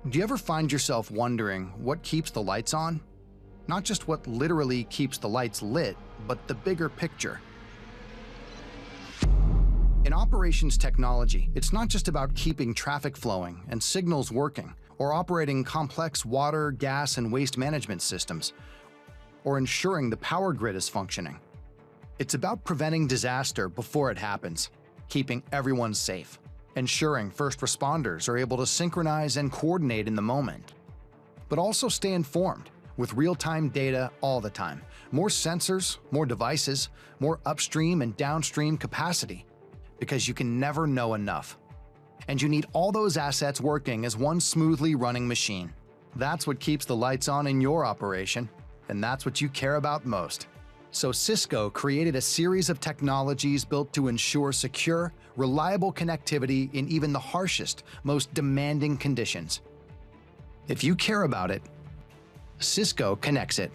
Do you ever find yourself wondering what keeps the lights on? Not just what literally keeps the lights lit, but the bigger picture. In operations technology, it's not just about keeping traffic flowing and signals working, or operating complex water, gas, and waste management systems, or ensuring the power grid is functioning. It's about preventing disaster before it happens, keeping everyone safe, ensuring first responders are able to synchronize and coordinate in the moment, but also stay informed with real-time data all the time. More sensors, more devices, more upstream and downstream capacity, because you can never know enough. And you need all those assets working as one smoothly running machine. That's what keeps the lights on in your operation, and that's what you care about most. So Cisco created a series of technologies built to ensure secure, reliable connectivity in even the harshest, most demanding conditions. If you care about it, Cisco connects it.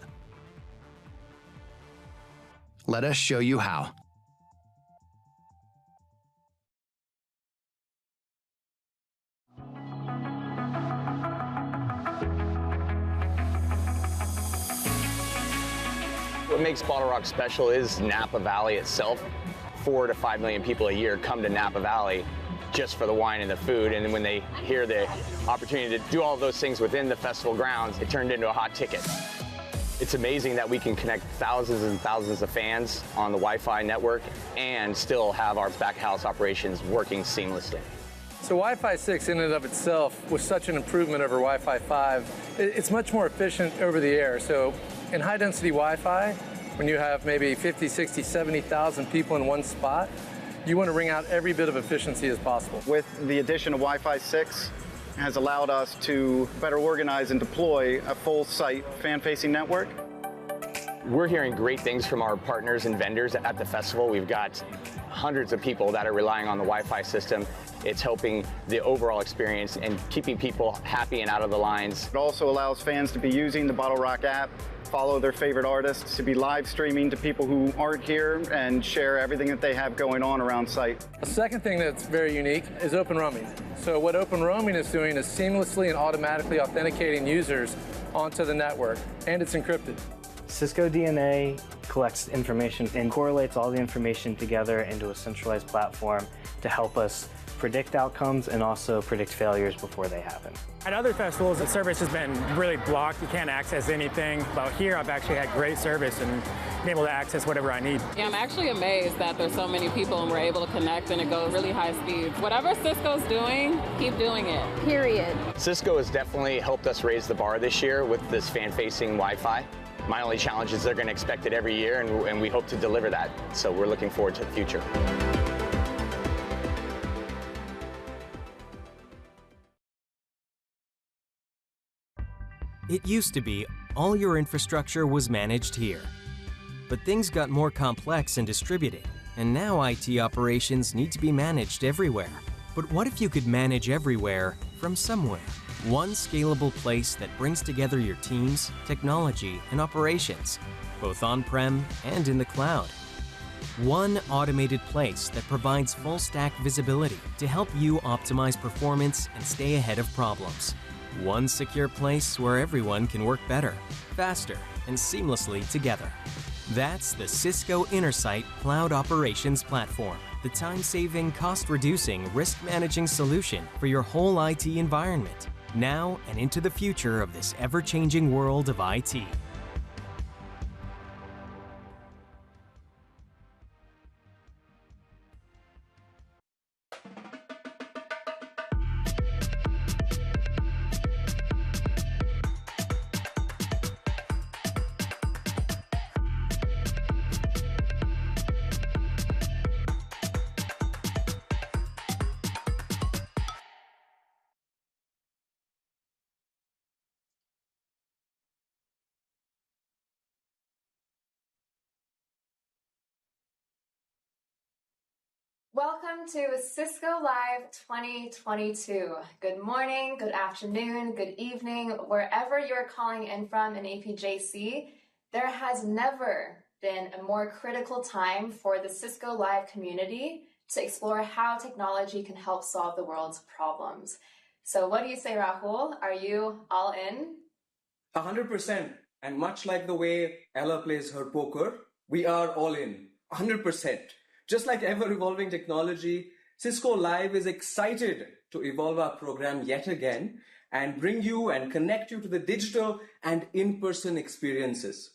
Let us show you how. What makes Bottle Rock special is Napa Valley itself. 4 to 5 million people a year come to Napa Valley just for the wine and the food, and when they hear the opportunity to do all of those things within the festival grounds, it turned into a hot ticket. It's amazing that we can connect thousands and thousands of fans on the Wi-Fi network and still have our back house operations working seamlessly. So Wi-Fi 6 in and of itself was such an improvement over Wi-Fi 5. It's much more efficient over the air. So in high density Wi-Fi, when you have maybe 50, 60, 70,000 people in one spot, you want to wring out every bit of efficiency as possible. With the addition of Wi-Fi 6, has allowed us to better organize and deploy a full site fan-facing network. We're hearing great things from our partners and vendors at the festival. We've got hundreds of people that are relying on the Wi-Fi system. It's helping the overall experience and keeping people happy and out of the lines. It also allows fans to be using the Bottle Rock app, follow their favorite artists, to be live streaming to people who aren't here and share everything that they have going on around site. A second thing that's very unique is open roaming. So what open roaming is doing is seamlessly and automatically authenticating users onto the network, and it's encrypted. Cisco DNA collects information and correlates all the information together into a centralized platform to help us predict outcomes and also predict failures before they happen. At other festivals, the service has been really blocked. You can't access anything. But here, I've actually had great service and been able to access whatever I need. Yeah, I'm actually amazed that there's so many people and we're able to connect and it goes really high speeds. Whatever Cisco's doing, keep doing it. Period. Cisco has definitely helped us raise the bar this year with this fan-facing Wi-Fi. My only challenge is they're going to expect it every year, and we hope to deliver that. So we're looking forward to the future. It used to be all your infrastructure was managed here. But things got more complex and distributed, and now IT operations need to be managed everywhere. But what if you could manage everywhere from somewhere? One scalable place that brings together your teams, technology, and operations, both on-prem and in the cloud. One automated place that provides full-stack visibility to help you optimize performance and stay ahead of problems. One secure place where everyone can work better, faster, and seamlessly together. That's the Cisco Intersight Cloud Operations Platform, the time-saving, cost-reducing, risk-managing solution for your whole IT environment, now and into the future of this ever-changing world of IT. Welcome to Cisco Live 2022. Good morning, good afternoon, good evening, wherever you're calling in from in APJC. There has never been a more critical time for the Cisco Live community to explore how technology can help solve the world's problems. So what do you say, Rahul? Are you all in? 100%. And much like the way Ella plays her poker, we are all in. 100%. Just like ever-evolving technology, Cisco Live is excited to evolve our program yet again and bring you and connect you to the digital and in-person experiences.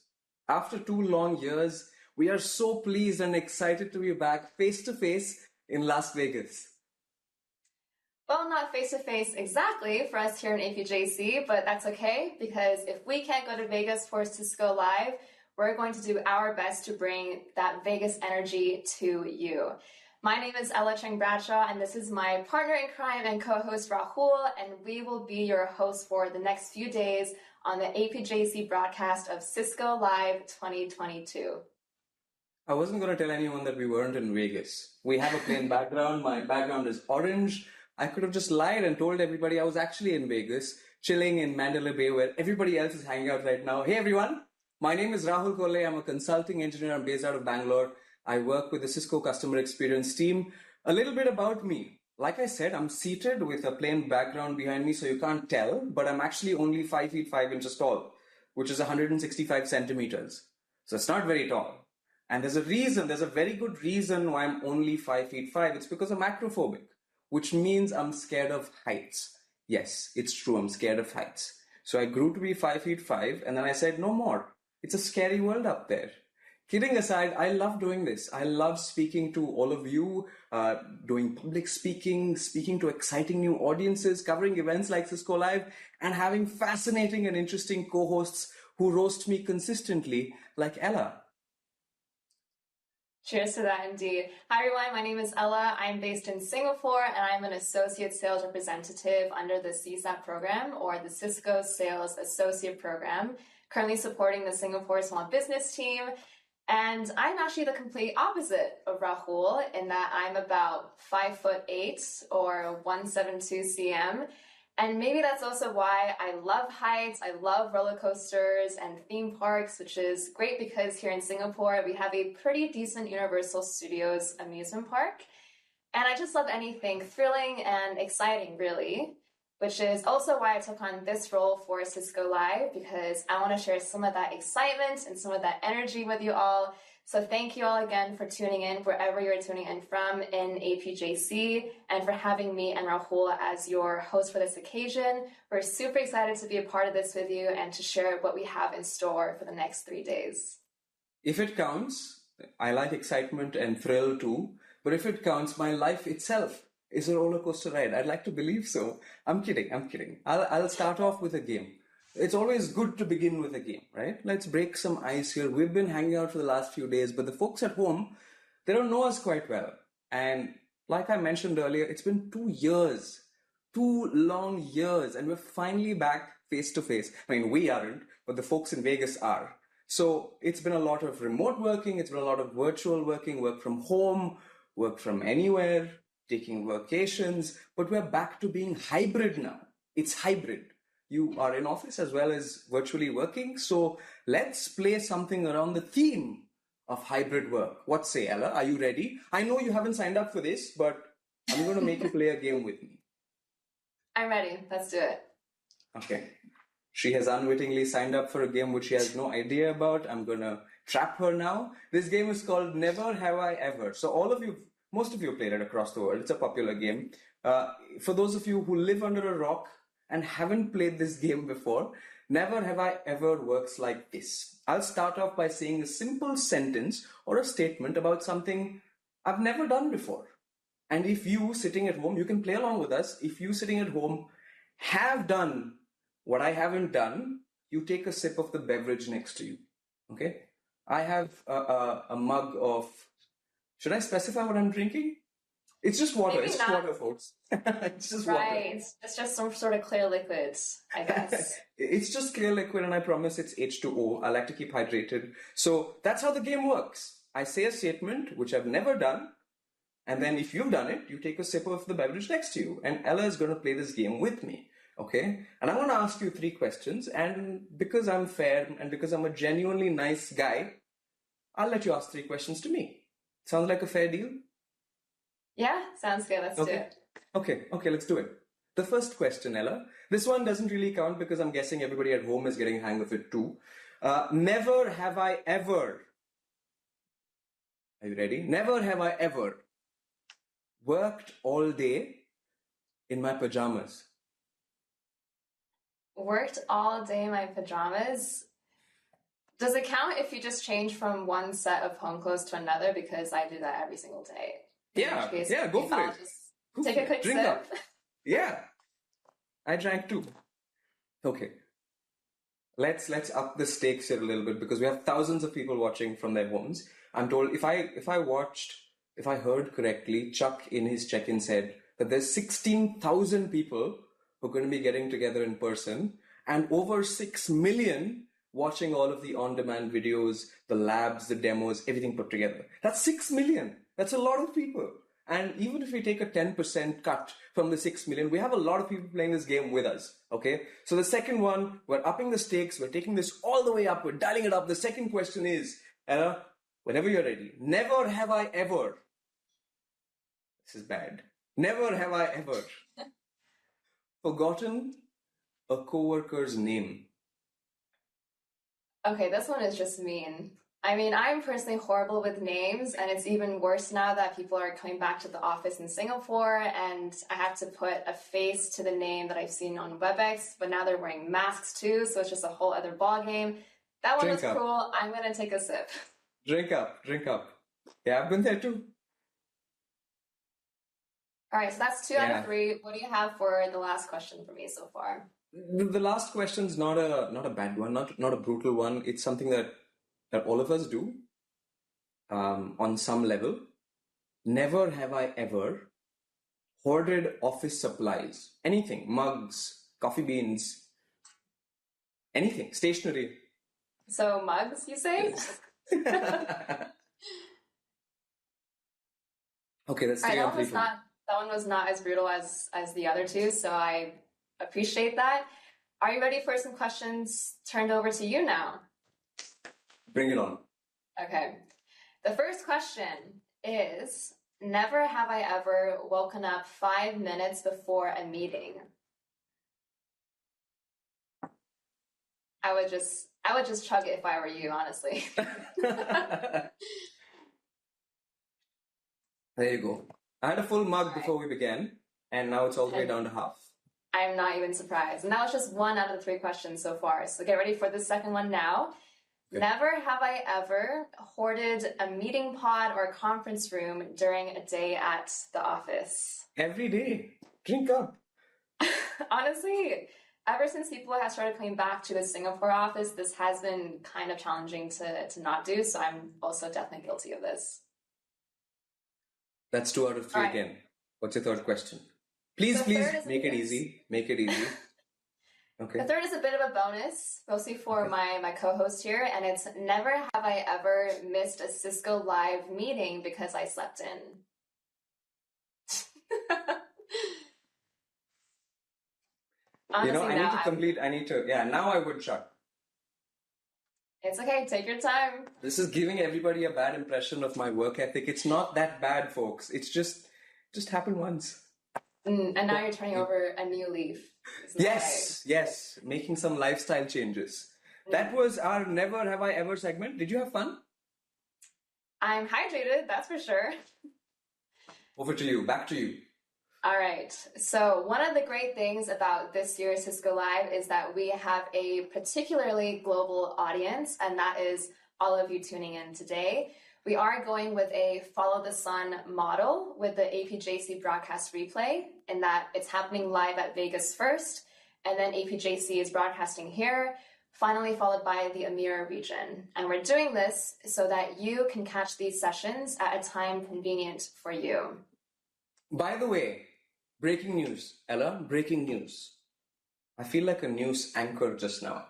After 2 long years, we are so pleased and excited to be back face-to-face in Las Vegas. Well, not face-to-face exactly for us here in APJC, but that's okay, because if we can't go to Vegas for Cisco Live, we're going to do our best to bring that Vegas energy to you. My name is Ella Cheng Bradshaw, and this is my partner in crime and co-host Rahul, and we will be your hosts for the next few days on the APJC broadcast of Cisco Live 2022. I wasn't going to tell anyone that we weren't in Vegas. We have a plain background. My background is orange. I could have just lied and told everybody I was actually in Vegas, chilling in Mandalay Bay where everybody else is hanging out right now. Hey everyone, my name is Rahul Kolle. I'm a consulting engineer. I'm based out of Bangalore. I work with the Cisco customer experience team. A little bit about me. Like I said, I'm seated with a plain background behind me, so you can't tell, but I'm actually only 5 feet 5 inches tall, which is 165 centimeters. So it's not very tall. And there's a very good reason why I'm only 5 feet 5. It's because I'm acrophobic, which means I'm scared of heights. Yes, it's true, I'm scared of heights. So I grew to be 5 feet 5, and then I said, no more. It's a scary world up there. Kidding aside, I love doing this. I love speaking to all of you, doing public speaking, speaking to exciting new audiences, covering events like Cisco Live, and having fascinating and interesting co-hosts who roast me consistently, like Ella. Cheers to that indeed. Hi everyone, my name is Ella. I'm based in Singapore and I'm an associate sales representative under the CSAP program, or the Cisco Sales Associate Program, currently supporting the Singapore Small Business team. And I'm actually the complete opposite of Rahul in that I'm about 5'8" or 172 cm. And maybe that's also why I love heights, I love roller coasters and theme parks, which is great because here in Singapore, we have a pretty decent Universal Studios amusement park. And I just love anything thrilling and exciting, really, which is also why I took on this role for Cisco Live, because I want to share some of that excitement and some of that energy with you all. So thank you all again for tuning in wherever you're tuning in from in APJC, and for having me and Rahul as your host for this occasion. We're super excited to be a part of this with you and to share what we have in store for the next 3 days. If it counts, I like excitement and thrill too, but if it counts, my life itself is a roller coaster ride. I'd like to believe so. I'm kidding. I'll start off with a game. It's always good to begin with a game, right? Let's break some ice here. We've been hanging out for the last few days, but the folks at home, they don't know us quite well. And like I mentioned earlier, it's been 2 years, 2 long years, and we're finally back face to face. I mean, we aren't, but the folks in Vegas are. So it's been a lot of remote working. It's been a lot of virtual working, work from home, work from anywhere, taking vacations, but we're back to being hybrid now. It's hybrid. You are in office as well as virtually working. So let's play something around the theme of hybrid work. What say, Ella? Are you ready? I know you haven't signed up for this, but I'm going to make you play a game with me. I'm ready. Let's do it. Okay. She has unwittingly signed up for a game which she has no idea about. I'm going to trap her now. This game is called Never Have I Ever. So most of you played it across the world. It's a popular game. For those of you who live under a rock and haven't played this game before, Never Have I Ever works like this. I'll start off by saying a simple sentence or a statement about something I've never done before. And if you sitting at home, you can play along with us. If you sitting at home have done what I haven't done, you take a sip of the beverage next to you. Okay? I have a mug of, should I specify what I'm drinking? It's just water. Maybe it's not. Water, folks. It's just water. Right. It's just some sort of clear liquid, I guess. It's just clear liquid, and I promise it's H2O. I like to keep hydrated. So that's how the game works. I say a statement, which I've never done, and then if you've done it, you take a sip of the beverage next to you. And Ella is going to play this game with me. Okay? And I'm going to ask you 3 questions, and because I'm fair and because I'm a genuinely nice guy, I'll let you ask 3 questions to me. Sounds like a fair deal? Yeah, sounds good. Let's do it. Okay, let's do it. The first question, Ella. This one doesn't really count because I'm guessing everybody at home is getting a hang of it too. Never have I ever. Are you ready? Never have I ever worked all day in my pajamas. Worked all day in my pajamas? Does it count if you just change from one set of home clothes to another? Because I do that every single day. Yeah, go for it. Take a quick Drink sip. up. Yeah, I drank too. Okay, let's up the stakes here a little bit because we have thousands of people watching from their homes. I'm told if I heard correctly, Chuck in his check-in said that there's 16,000 people who are going to be getting together in person and over 6 million watching all of the on-demand videos, the labs, the demos, everything put together. That's 6 million. That's a lot of people. And even if we take a 10% cut from the 6 million, we have a lot of people playing this game with us, okay? So the second one, we're upping the stakes. We're taking this all the way up. We're dialing it up. The second question is, Ella, whenever you're ready, never have I ever, this is bad, never have I ever forgotten a coworker's name. Okay, this one is just mean. I mean, I'm personally horrible with names, and it's even worse now that people are coming back to the office in Singapore, and I have to put a face to the name that I've seen on WebEx, but now they're wearing masks too, so it's just a whole other ballgame. That one was cruel. I'm going to take a sip. Drink up. Yeah, I've been there too. All right, so that's 2 out of 3. What do you have for the last question for me so far? The last question's not a bad one, not a brutal one. It's something that all of us do on some level. Never have I ever hoarded office supplies. Anything, mugs, coffee beans, anything, stationery. So mugs, you say? Okay, that's 3 that on 3. That one was not as brutal as the other two, so I appreciate that. Are you ready for some questions turned over to you now? Bring it on. Okay. The first question is, never have I ever woken up 5 minutes before a meeting. I would just chug it if I were you, honestly. There you go. I had a full mug before we began, and now it's all the way down to half. I'm not even surprised. And that was just 1 out of the 3 questions so far. So get ready for the second one now. Okay. Never have I ever hoarded a meeting pod or a conference room during a day at the office. Every day. Drink up. Honestly, ever since people have started coming back to the Singapore office, this has been kind of challenging to not do. So I'm also definitely guilty of this. That's 2 out of 3 right. Again. What's your third question? Please, make it easy. Make it easy. Okay. The third is a bit of a bonus, mostly for my co-host here, and it's never have I ever missed a Cisco live meeting because I slept in. Honestly, now I would shut. It's okay, take your time. This is giving everybody a bad impression of my work ethic. It's not that bad, folks. It's just happened once. And now you're turning over a new leaf. Yes. Making some lifestyle changes. That was our Never Have I Ever segment. Did you have fun? I'm hydrated, that's for sure. Over to you. Back to you. All right. So one of the great things about this year's Cisco Live is that we have a particularly global audience, and that is all of you tuning in today. We are going with a follow the sun model with the APJC broadcast replay, in that it's happening live at Vegas first, and then APJC is broadcasting here, finally followed by the EMEA region. And we're doing this so that you can catch these sessions at a time convenient for you. By the way, breaking news, Ella, breaking news. I feel like a news anchor just now.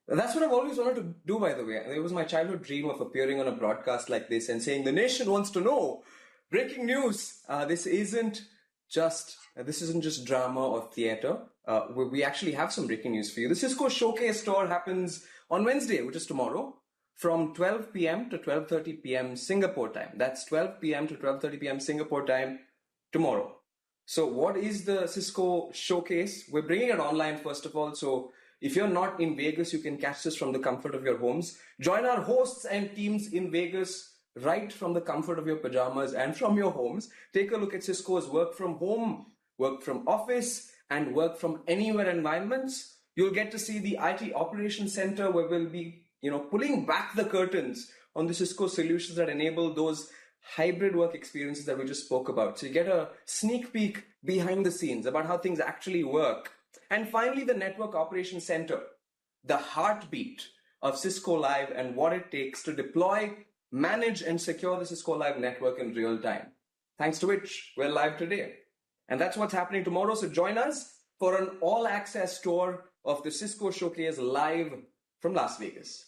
That's what I've always wanted to do, by the way. It was my childhood dream of appearing on a broadcast like this and saying, the nation wants to know. Breaking news. This isn't just drama or theater. We actually have some breaking news for you. The Cisco Showcase Tour happens on Wednesday, which is tomorrow, from 12 p.m. to 12:30 p.m. Singapore time. That's 12 p.m. to 12:30 p.m. Singapore time tomorrow. So what is the Cisco showcase? We're bringing it online, first of all. So if you're not in Vegas, you can catch this from the comfort of your homes. Join our hosts and teams in Vegas right from the comfort of your pajamas and from your homes. Take a look at Cisco's work from home, work from office, and work from anywhere environments. You'll get to see the IT Operations Center, where we'll be, pulling back the curtains on the Cisco solutions that enable those hybrid work experiences that we just spoke about. So you get a sneak peek behind the scenes about how things actually work. And finally, the Network Operations Center, the heartbeat of Cisco Live and what it takes to deploy, manage, and secure the Cisco Live network in real time. Thanks to which we're live today. And that's what's happening tomorrow. So join us for an all-access tour of the Cisco Showcase live from Las Vegas.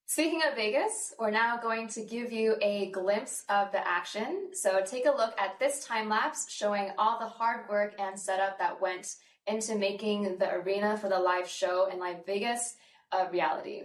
Speaking of Vegas, we're now going to give you a glimpse of the action. So take a look at this time lapse showing all the hard work and setup that went into making the arena for the live show in Live Vegas a reality.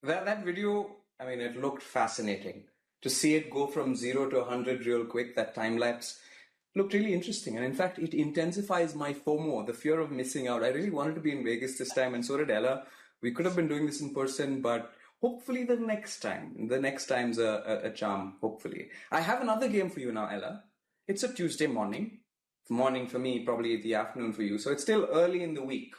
That video, I mean, it looked fascinating. To see it go from 0 to 100 real quick, that time lapse, looked really interesting. And in fact, it intensifies my FOMO, the fear of missing out. I really wanted to be in Vegas this time, and so did Ella. We could have been doing this in person, but hopefully the next time. The next time's a charm, hopefully. I have another game for you now, Ella. It's a Tuesday morning. Morning for me, probably the afternoon for you. So it's still early in the week.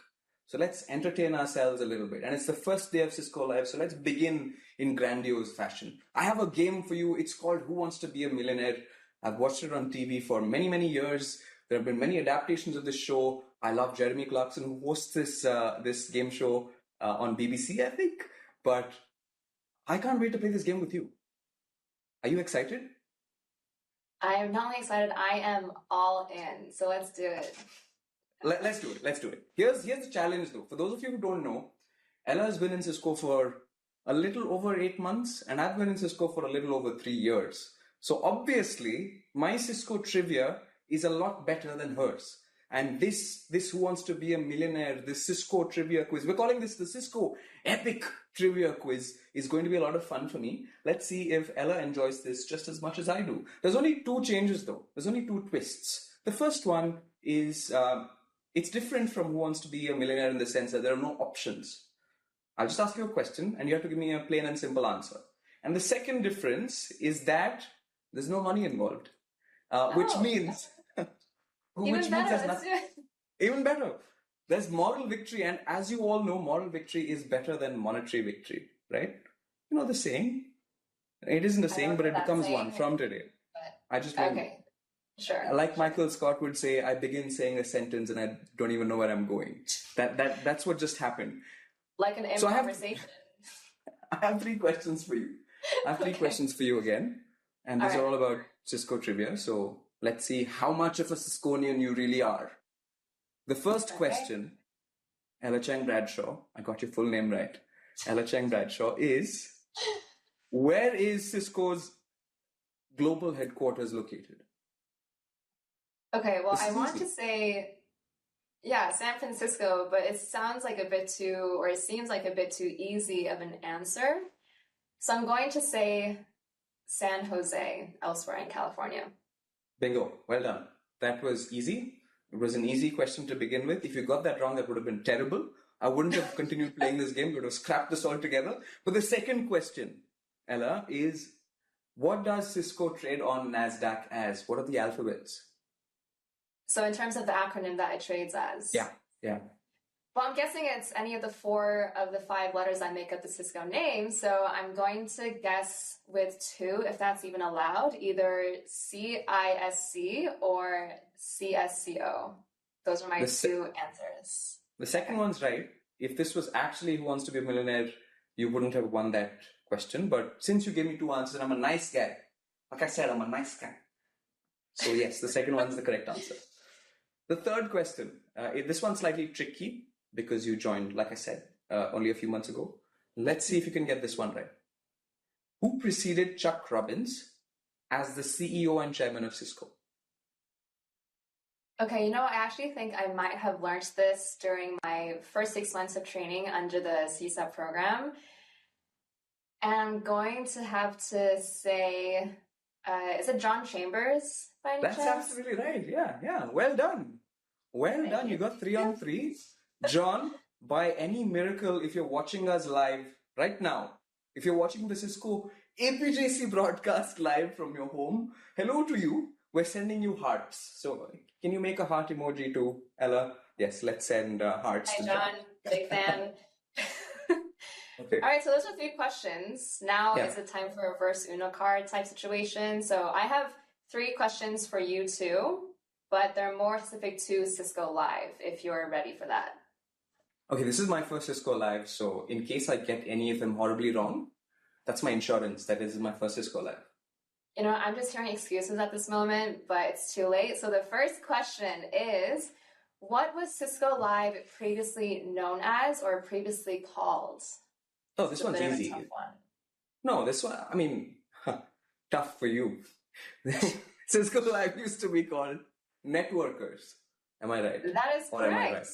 So let's entertain ourselves a little bit. And it's the first day of Cisco Live, so let's begin in grandiose fashion. I have a game for you. It's called Who Wants to Be a Millionaire? I've watched it on TV for many, many years. There have been many adaptations of this show. I love Jeremy Clarkson, who hosts this game show on BBC, I think. But I can't wait to play this game with you. Are you excited? I am not only excited, I am all in. So let's do it. Let's do it. Here's the challenge though. For those of you who don't know, Ella has been in Cisco for a little over 8 months, and I've been in Cisco for a little over 3 years. So obviously, my Cisco trivia is a lot better than hers. And this Who Wants to Be a Millionaire, this Cisco trivia quiz, we're calling this the Cisco Epic Trivia Quiz, is going to be a lot of fun for me. Let's see if Ella enjoys this just as much as I do. There's only 2 changes though. There's only 2 twists. The first one is, it's different from Who Wants to Be a Millionaire in the sense that there are no options. I'll just ask you a question and you have to give me a plain and simple answer. And the second difference is that there's no money involved, which means... Even better. Even better. There's moral victory, and as you all know, moral victory is better than monetary victory, right? You know the saying? It isn't a saying, but it becomes one from today. I just want... Okay. Sure. Like Michael Scott would say, I begin saying a sentence and I don't even know where I'm going. That's what just happened. Like an conversation. I have 3 questions for you. I have 3 questions for you again. And these are all about Cisco trivia. So let's see how much of a Cisconian you really are. The first question, Ella Chang Bradshaw, I got your full name right. Ella Chang Bradshaw is, where is Cisco's global headquarters located? Okay, well, This I is want easy. to say, yeah, San Francisco, but it sounds like a bit too, or it seems like a bit too easy of an answer. So I'm going to say San Jose, elsewhere in California. Bingo. Well done. That was easy. It was an easy question to begin with. If you got that wrong, that would have been terrible. I wouldn't have continued playing this game. We would have scrapped this all together. But the second question, Ella, is what does Cisco trade on NASDAQ as? What are the alphabets? So in terms of the acronym that it trades as. Yeah. Well, I'm guessing it's any of the 4 of the 5 letters that make up the Cisco name. So I'm going to guess with 2, if that's even allowed, either CISC or CSCO. Those are my 2 answers. The second one's right. If this was actually Who Wants to Be a Millionaire, you wouldn't have won that question. But since you gave me 2 answers, I'm a nice guy. Like I said, I'm a nice guy. So yes, the second one's the correct answer. The third question, this one's slightly tricky because you joined, like I said, only a few months ago. Let's see if you can get this one right. Who preceded Chuck Robbins as the CEO and chairman of Cisco? Okay, I actually think I might have learned this during my first 6 months of training under the CSAP program. And I'm going to have to say, is it John Chambers by any That's chance? absolutely right. Yeah. Well done. Well done. You got 3 on 3. John, by any miracle, if you're watching us live right now, if you're watching the Cisco APJC broadcast live from your home, hello to you. We're sending you hearts. So can you make a heart emoji to Ella? Yes, let's send hearts. Hi, to John. Big fan. Okay. All right, so those are 3 questions. Now Yeah. is the time for a reverse Uno card type situation. So I have 3 questions for you too, but they're more specific to Cisco Live, if you're ready for that. Okay, this is my first Cisco Live, so in case I get any of them horribly wrong, that's my insurance. That is my first Cisco Live. I'm just hearing excuses at this moment, but it's too late. So the first question is, what was Cisco Live previously known as or previously called? Oh, this It's a one's bit of a easy. tough one. No, this one, I mean, tough for you. Cisco Live used to be called Networkers. Am I right? That is Or am I correct. right?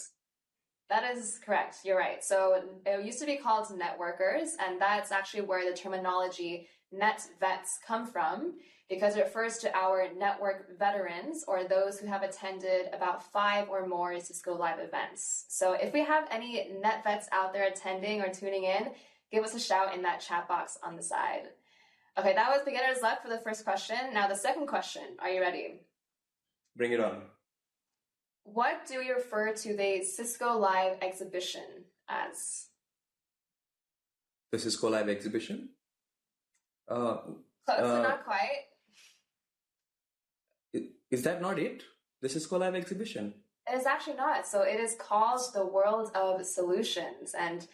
That is correct. You're right. So it used to be called networkers, and that's actually where the terminology net vets come from, because it refers to our network veterans or those who have attended about 5 or more Cisco Live events. So if we have any net vets out there attending or tuning in, give us a shout in that chat box on the side. Okay, that was beginner's luck for the first question. Now the second question. Are you ready? Bring it on. What do we refer to the Cisco Live exhibition as? The Cisco Live exhibition? Close, but not quite. Is that not it? The Cisco Live exhibition? It is actually not. So it is called the World of Solutions. And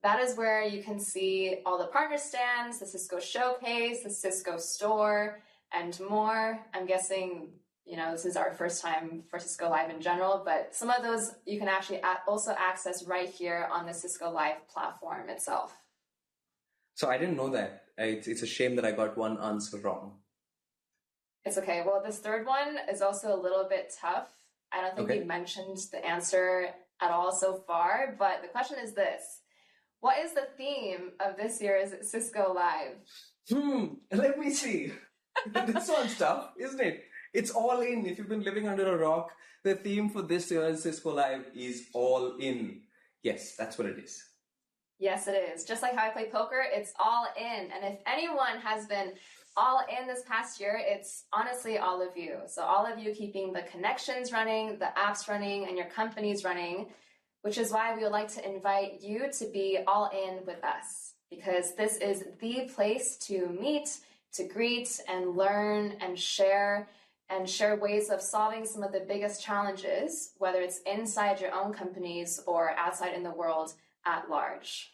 that is where you can see all the partner stands, the Cisco Showcase, the Cisco Store, and more. I'm guessing, this is our first time for Cisco Live in general, but some of those you can actually also access right here on the Cisco Live platform itself. So I didn't know that. It's a shame that I got one answer wrong. It's okay. Well, this third one is also a little bit tough. I don't think we mentioned the answer at all so far, but the question is this. What is the theme of this year's Cisco Live? Let me see. This one's tough, isn't it? It's all in. If you've been living under a rock, the theme for this year's Cisco Live is all in. Yes, that's what it is. Yes, it is. Just like how I play poker, it's all in. And if anyone has been all in this past year, it's honestly all of you. So all of you keeping the connections running, the apps running, and your companies running, which is why we would like to invite you to be all in with us, because this is the place to meet, to greet, and learn, and share ways of solving some of the biggest challenges, whether it's inside your own companies or outside in the world at large.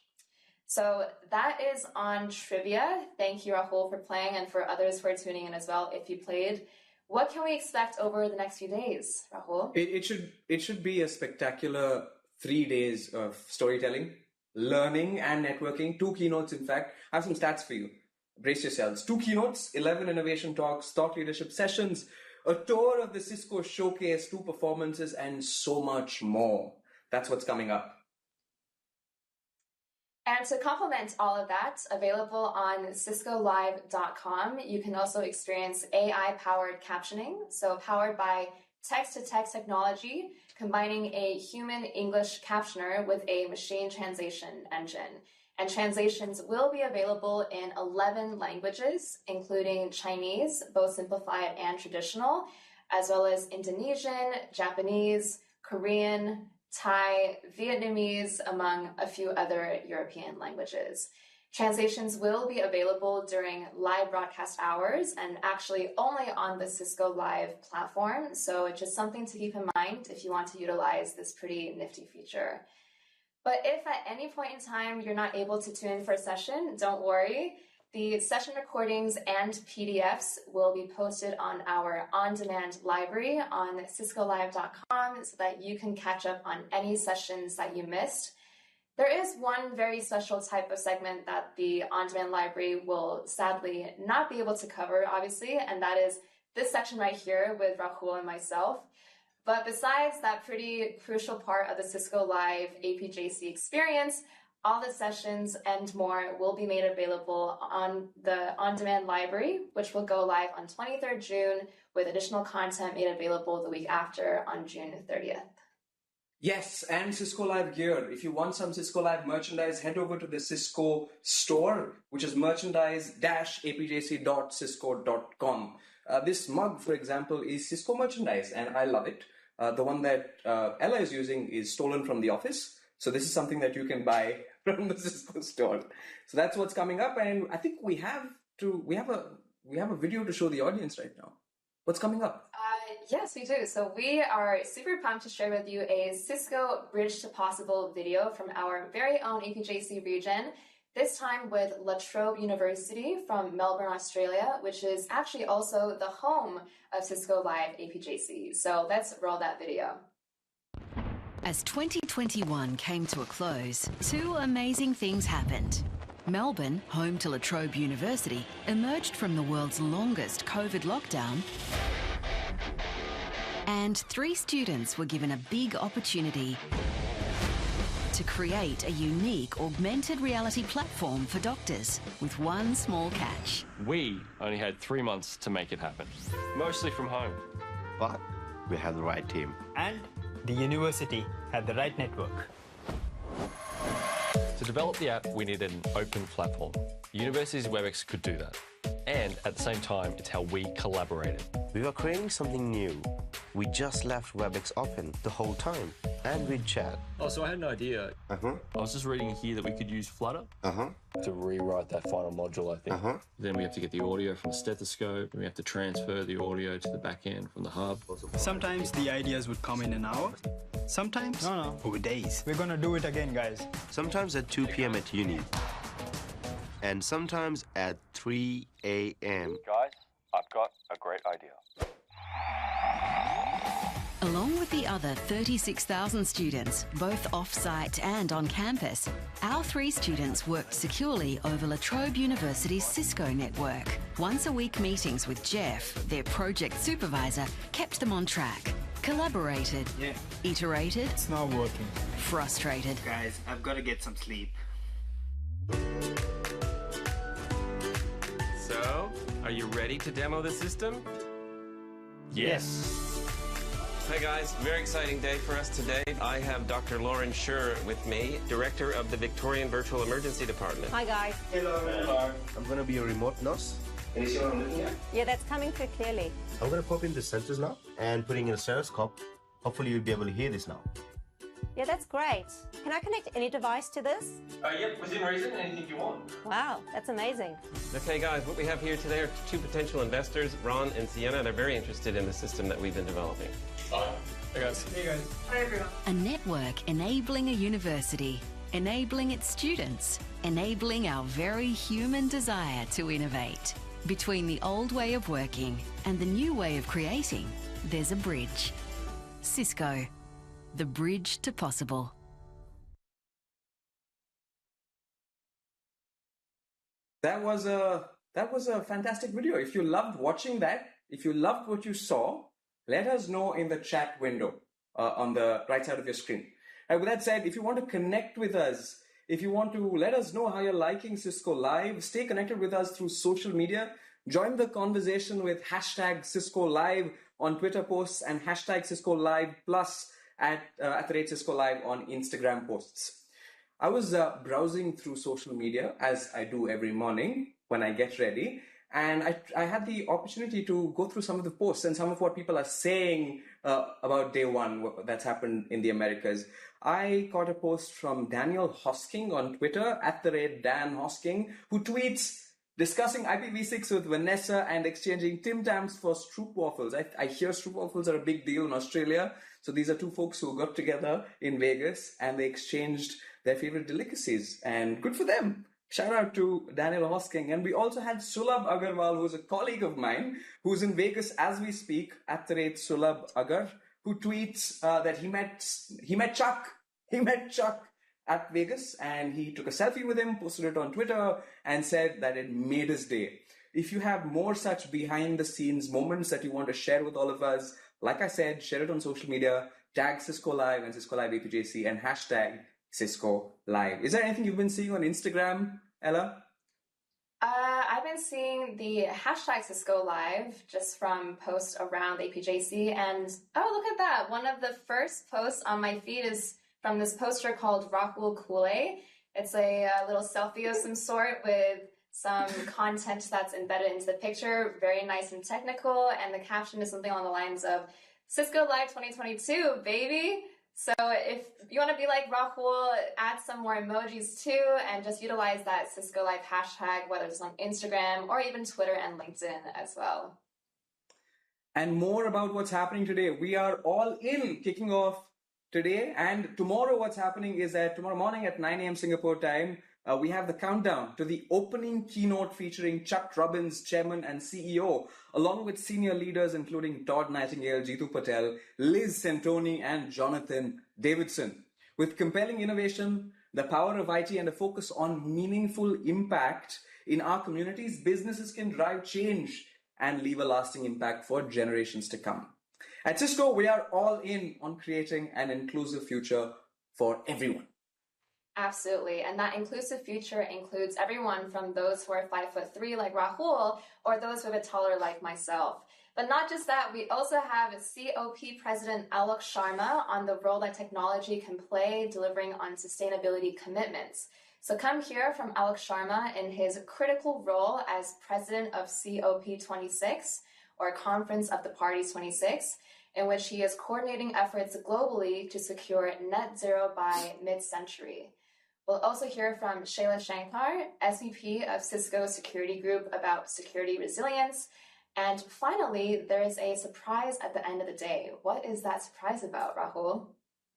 So that is on trivia. Thank you, Rahul, for playing, and for others for tuning in as well if you played. What can we expect over the next few days, Rahul? It should be a spectacular 3 days of storytelling, learning, and networking. 2 keynotes, in fact. I have some stats for you. brace yourselves. 2 keynotes, 11 innovation talks, thought leadership sessions, a tour of the Cisco showcase, 2 performances, and so much more. That's what's coming up. And to complement all of that, available on ciscolive.com, you can also experience AI-powered captioning, so powered by text-to-text technology, combining a human English captioner with a machine translation engine. And translations will be available in 11 languages, including Chinese, both simplified and traditional, as well as Indonesian, Japanese, Korean, Thai, Vietnamese, among a few other European languages. Translations will be available during live broadcast hours and actually only on the Cisco Live platform. So it's just something to keep in mind if you want to utilize this pretty nifty feature. But if at any point in time you're not able to tune in for a session, don't worry. The session recordings and PDFs will be posted on our on-demand library on ciscolive.com so that you can catch up on any sessions that you missed. There is one very special type of segment that the on-demand library will sadly not be able to cover, obviously, and that is this section right here with Rahul and myself. But besides that pretty crucial part of the Cisco Live APJC experience, all the sessions and more will be made available on the on-demand library, which will go live on 23rd June, with additional content made available the week after on June 30th. Yes, and Cisco Live gear. If you want some Cisco Live merchandise, head over to the Cisco store, which is merchandise-apjc.cisco.com. This mug, for example, is Cisco merchandise, and I love it. The one that Ella is using is stolen from the office. So this is something that you can buy from the Cisco store. So that's what's coming up, and I think we have a video to show the audience right now. What's coming up? Yes, we do. So we are super pumped to share with you a Cisco Bridge to Possible video from our very own APJC region, this time with La Trobe University from Melbourne, Australia, which is actually also the home of Cisco Live APJC. So let's roll that video. As 2021 came to a close, 2 amazing things happened. Melbourne, home to La Trobe University, emerged from the world's longest COVID lockdown, and 3 students were given a big opportunity to create a unique augmented reality platform for doctors, with one small catch. We only had 3 months to make it happen, mostly from home. But we had the right team. And the university had the right network. To develop the app, we needed an open platform. University's WebEx could do that. And at the same time, it's how we collaborated. We were creating something new. We just left WebEx open the whole time, and we'd chat. Oh, so I had an idea. I was just reading here that we could use Flutter to rewrite that final module, I think. Then we have to get the audio from the stethoscope, and we have to transfer the audio to the back end from the hub. Sometimes the ideas would come in an hour. Sometimes over days. We're gonna do it again, guys. Sometimes at 2 p.m. at uni. And sometimes at 3 a.m. Guys, I've got a great idea. Along with the other 36,000 students, both off-site and on campus, our 3 students worked securely over La Trobe University's Cisco network. Once-a-week meetings with Jeff, their project supervisor, kept them on track. Collaborated, iterated, It's not working. frustrated. Guys, I've got to get some sleep. So, are you ready to demo the system? Yes. Hi guys, very exciting day for us today. I have Dr. Lauren Schur with me, Director of the Victorian Virtual Emergency Department. Hi guys. Hello. I'm going to be a remote nurse. Can you see what I'm looking at? Yeah, that's coming through clearly. I'm going to pop in the sensors now and putting in a stethoscope. Hopefully you'll be able to hear this now. Yeah, that's great. Can I connect any device to this? Yep, within reason, anything you want. Wow, that's amazing. Okay guys, what we have here today are 2 potential investors, Ron and Sienna. They're very interested in the system that we've been developing. Hi. Hey guys. Hey guys. Hi everyone. A network enabling a university, enabling its students, enabling our very human desire to innovate. Between the old way of working and the new way of creating, there's a bridge. Cisco, the bridge to possible. That was a That was a fantastic video. If you loved watching that, if you loved what you saw, let us know in the chat window on the right side of your screen. And with that said, if you want to connect with us, if you want to let us know how you're liking Cisco Live, stay connected with us through social media. Join the conversation with hashtag Cisco Live on Twitter posts and hashtag Cisco Live plus at the rate Cisco Live on Instagram posts. I was browsing through social media, as I do every morning when I get ready, and I had the opportunity to go through some of the posts and some of what people are saying about day one that's happened in the Americas. I caught a post from Daniel Hosking on Twitter, at the rate Dan Hosking, who tweets, discussing IPv6 with Vanessa and exchanging Tim Tams for Stroop waffles. I hear Stroop waffles are a big deal in Australia. So these are two folks who got together in Vegas and they exchanged their favorite delicacies. And good for them. Shout out to Daniel Hosking. And we also had Sulabh Agarwal, who's a colleague of mine, who's in Vegas as we speak, at the rate Sulabh Agar, who tweets that he met Chuck. He met Chuck at Vegas, and he took a selfie with him, posted it on Twitter, and said that it made his day. If you have more such behind-the-scenes moments that you want to share with all of us, like I said, share it on social media, tag Cisco Live and Cisco Live APJC, and hashtag Cisco Live. Is there anything you've been seeing on Instagram, Ella? I've been seeing the hashtag Cisco Live just from posts around APJC, and oh, look at that. One of the first posts on my feed is from this poster called Rockwool Kool-Aid. It's a little selfie of some sort with some content that's embedded into the picture, very nice and technical, and the caption is something along the lines of Cisco Live 2022, baby. So if you want to be like Rockwool, add some more emojis too, and just utilize that Cisco Live hashtag, whether it's on Instagram or even Twitter and LinkedIn as well. And more about what's happening today. We are all in, kicking off today and tomorrow. What's happening is that tomorrow morning at 9 a.m. Singapore time, we have the countdown to the opening keynote featuring Chuck Robbins, Chairman and CEO, along with senior leaders including Todd Nightingale, Jeetu Patel, Liz Santoni, and Jonathan Davidson. With compelling innovation, the power of IT, and a focus on meaningful impact in our communities, businesses can drive change and leave a lasting impact for generations to come. At Cisco, we are all in on creating an inclusive future for everyone. Absolutely. And that inclusive future includes everyone from those who are 5'3" like Rahul, or those who are a bit taller like myself. But not just that, we also have COP President Alok Sharma on the role that technology can play delivering on sustainability commitments. So come hear from Alok Sharma in his critical role as president of COP26, or Conference of the Parties 26, in which he is coordinating efforts globally to secure net zero by mid-century. We'll also hear from Shayla Shankar, SVP of Cisco Security Group, about security resilience. And finally, there is a surprise at the end of the day. What is that surprise about, Rahul?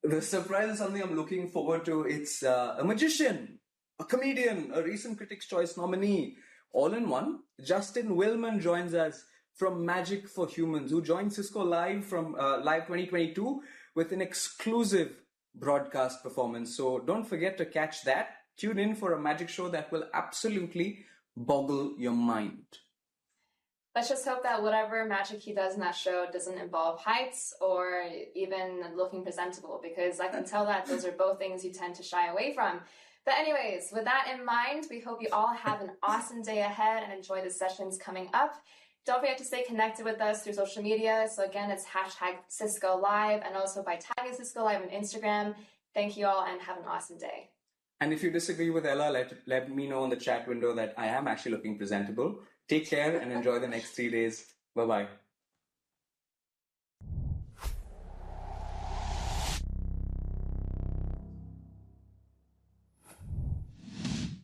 The surprise is something I'm looking forward to. It's a magician, a comedian, a recent Critics' Choice nominee, all in one. Justin Willman joins us from Magic for Humans, who joined Cisco Live from Live 2022 with an exclusive broadcast performance. So don't forget to catch that. Tune in for a magic show that will absolutely boggle your mind. Let's just hope that whatever magic he does in that show doesn't involve heights or even looking presentable, because I can tell that those are both things you tend to shy away from. But anyways, with that in mind, we hope you all have an awesome day ahead and enjoy the sessions coming up. Don't forget to stay connected with us through social media. So again, it's hashtag Cisco Live, and also by tagging Cisco Live on Instagram. Thank you all and have an awesome day. And if you disagree with Ella, let me know in the chat window that I am actually looking presentable. Take care and enjoy the next 3 days. Bye-bye.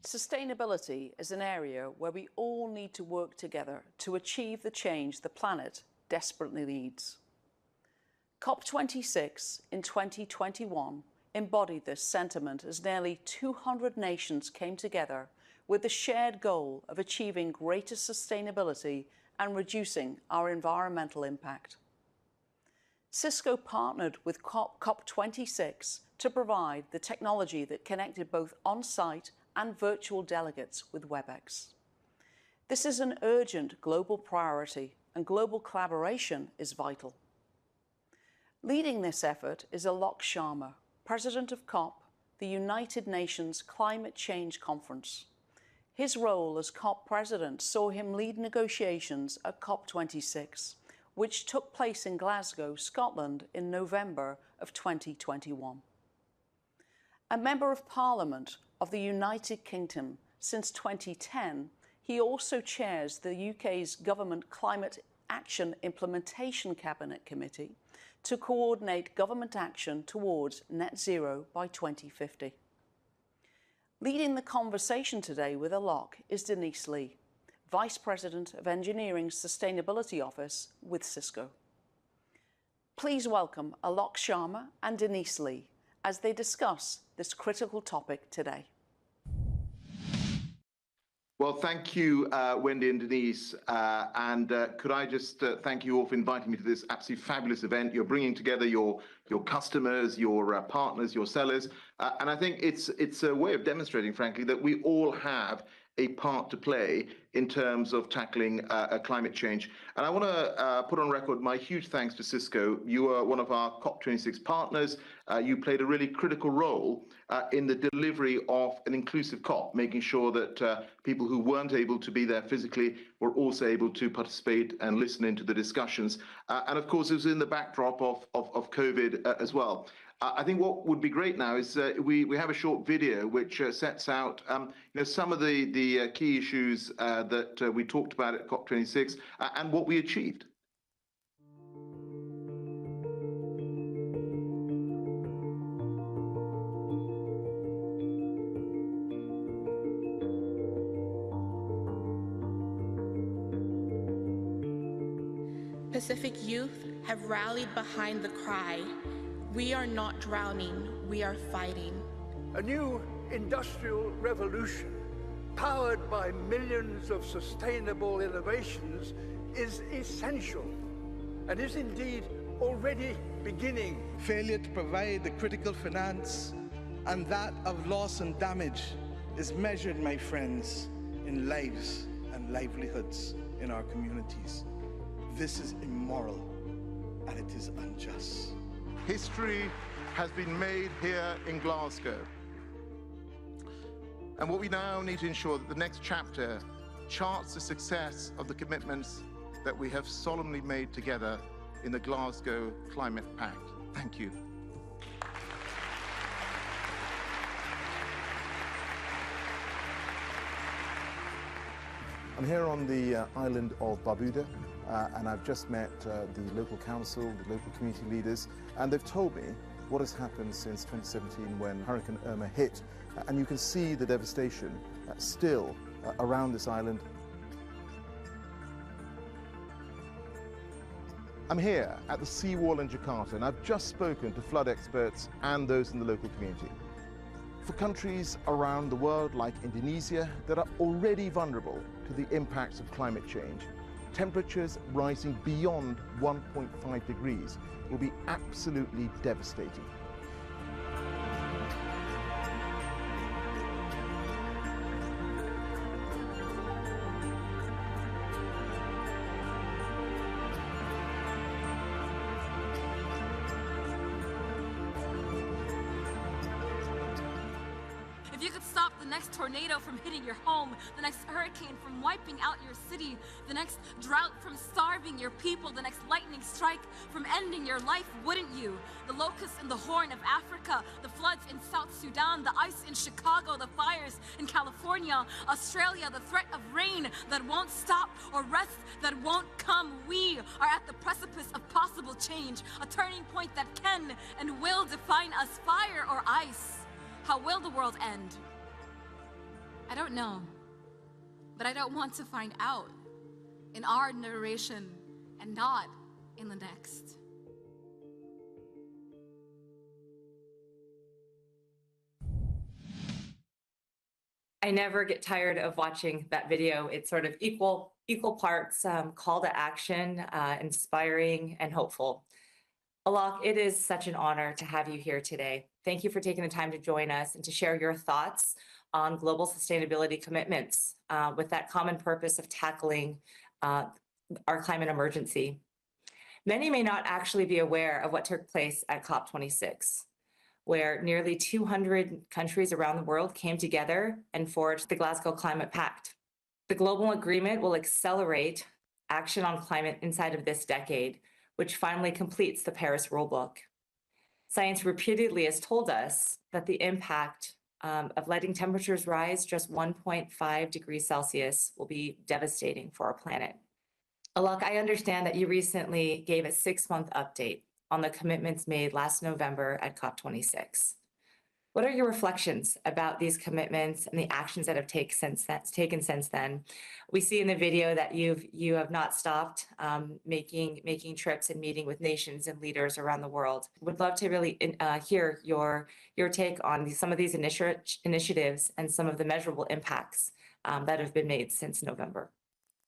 Sustainability is an area where we all need to work together to achieve the change the planet desperately needs. COP26 in 2021 embodied this sentiment as nearly 200 nations came together with the shared goal of achieving greater sustainability and reducing our environmental impact. Cisco partnered with COP26 to provide the technology that connected both on-site and virtual delegates with WebEx. This is an urgent global priority, and global collaboration is vital. Leading this effort is Alok Sharma, President of COP, the United Nations Climate Change Conference. His role as COP President saw him lead negotiations at COP26, which took place in Glasgow, Scotland in November of 2021. A Member of Parliament of the United Kingdom since 2010, he also chairs the UK's Government Climate Action Implementation Cabinet Committee to coordinate government action towards net zero by 2050. Leading the conversation today with Alok is Denise Lee, Vice President of Engineering's Sustainability Office with Cisco. Please welcome Alok Sharma and Denise Lee as they discuss this critical topic today. Well, thank you, Wendy and Denise. Could I just thank you all for inviting me to this absolutely fabulous event. You're bringing together your customers, your partners, your sellers. And I think it's a way of demonstrating, frankly, that we all have a part to play in terms of tackling climate change. And I want to put on record my huge thanks to Cisco. You are one of our COP26 partners. You played a really critical role in the delivery of an inclusive COP, making sure that people who weren't able to be there physically were also able to participate and listen into the discussions. And of course, it was in the backdrop of COVID as well. I think what would be great now is we have a short video which sets out some of the key issues that we talked about at COP26 and what we achieved. Pacific youth have rallied behind the cry, "We are not drowning, we are fighting." A new industrial revolution powered by millions of sustainable innovations is essential and is indeed already beginning. Failure to provide the critical finance and that of loss and damage is measured, my friends, in lives and livelihoods in our communities. This is immoral and it is unjust. History has been made here in Glasgow. And what we now need to ensure that the next chapter charts the success of the commitments that we have solemnly made together in the Glasgow Climate Pact. Thank you. I'm here on the island of Barbuda, and I've just met the local council, the local community leaders, and they've told me what has happened since 2017 when Hurricane Irma hit. And you can see the devastation still around this island. I'm here at the seawall in Jakarta, and I've just spoken to flood experts and those in the local community. For countries around the world like Indonesia that are already vulnerable to the impacts of climate change, temperatures rising beyond 1.5 degrees will be absolutely devastating. If you could stop the next tornado from hitting your home, the next hurricane from wiping out your city, the next drought from starving your people, the next lightning strike from ending your life, wouldn't you? The locusts in the Horn of Africa, the floods in South Sudan, the ice in Chicago, the fires in California, Australia, the threat of rain that won't stop or rest that won't come. We are at the precipice of possible change, a turning point that can and will define us, fire or ice. How will the world end? I don't know, but I don't want to find out in our narration and not in the next. I never get tired of watching that video. It's sort of equal parts call to action, inspiring and hopeful. Alok, it is such an honor to have you here today. Thank you for taking the time to join us and to share your thoughts on global sustainability commitments with that common purpose of tackling our climate emergency. Many may not actually be aware of what took place at COP26, where nearly 200 countries around the world came together and forged the Glasgow Climate Pact. The global agreement will accelerate action on climate inside of this decade, which finally completes the Paris Rulebook. Science repeatedly has told us that the impact of letting temperatures rise just 1.5 degrees Celsius will be devastating for our planet. Alok, I understand that you recently gave a 6-month update on the commitments made last November at COP26. What are your reflections about these commitments and the actions that have taken since then? We see in the video that you have not stopped making trips and meeting with nations and leaders around the world. Would love to really hear your take on some of these initiatives and some of the measurable impacts that have been made since November.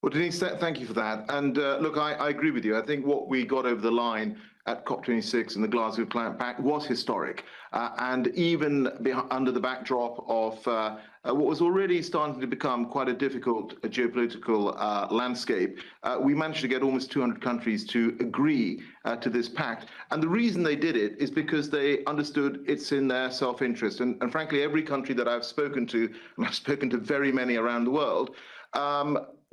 Well, Denise, thank you for that. And look, I agree with you. I think what we got over the line at COP26 and the Glasgow Climate Pact was historic. And even under the backdrop of what was already starting to become quite a difficult geopolitical landscape, we managed to get almost 200 countries to agree to this pact. And the reason they did it is because they understood it's in their self-interest. And frankly, every country that I've spoken to, and I've spoken to very many around the world,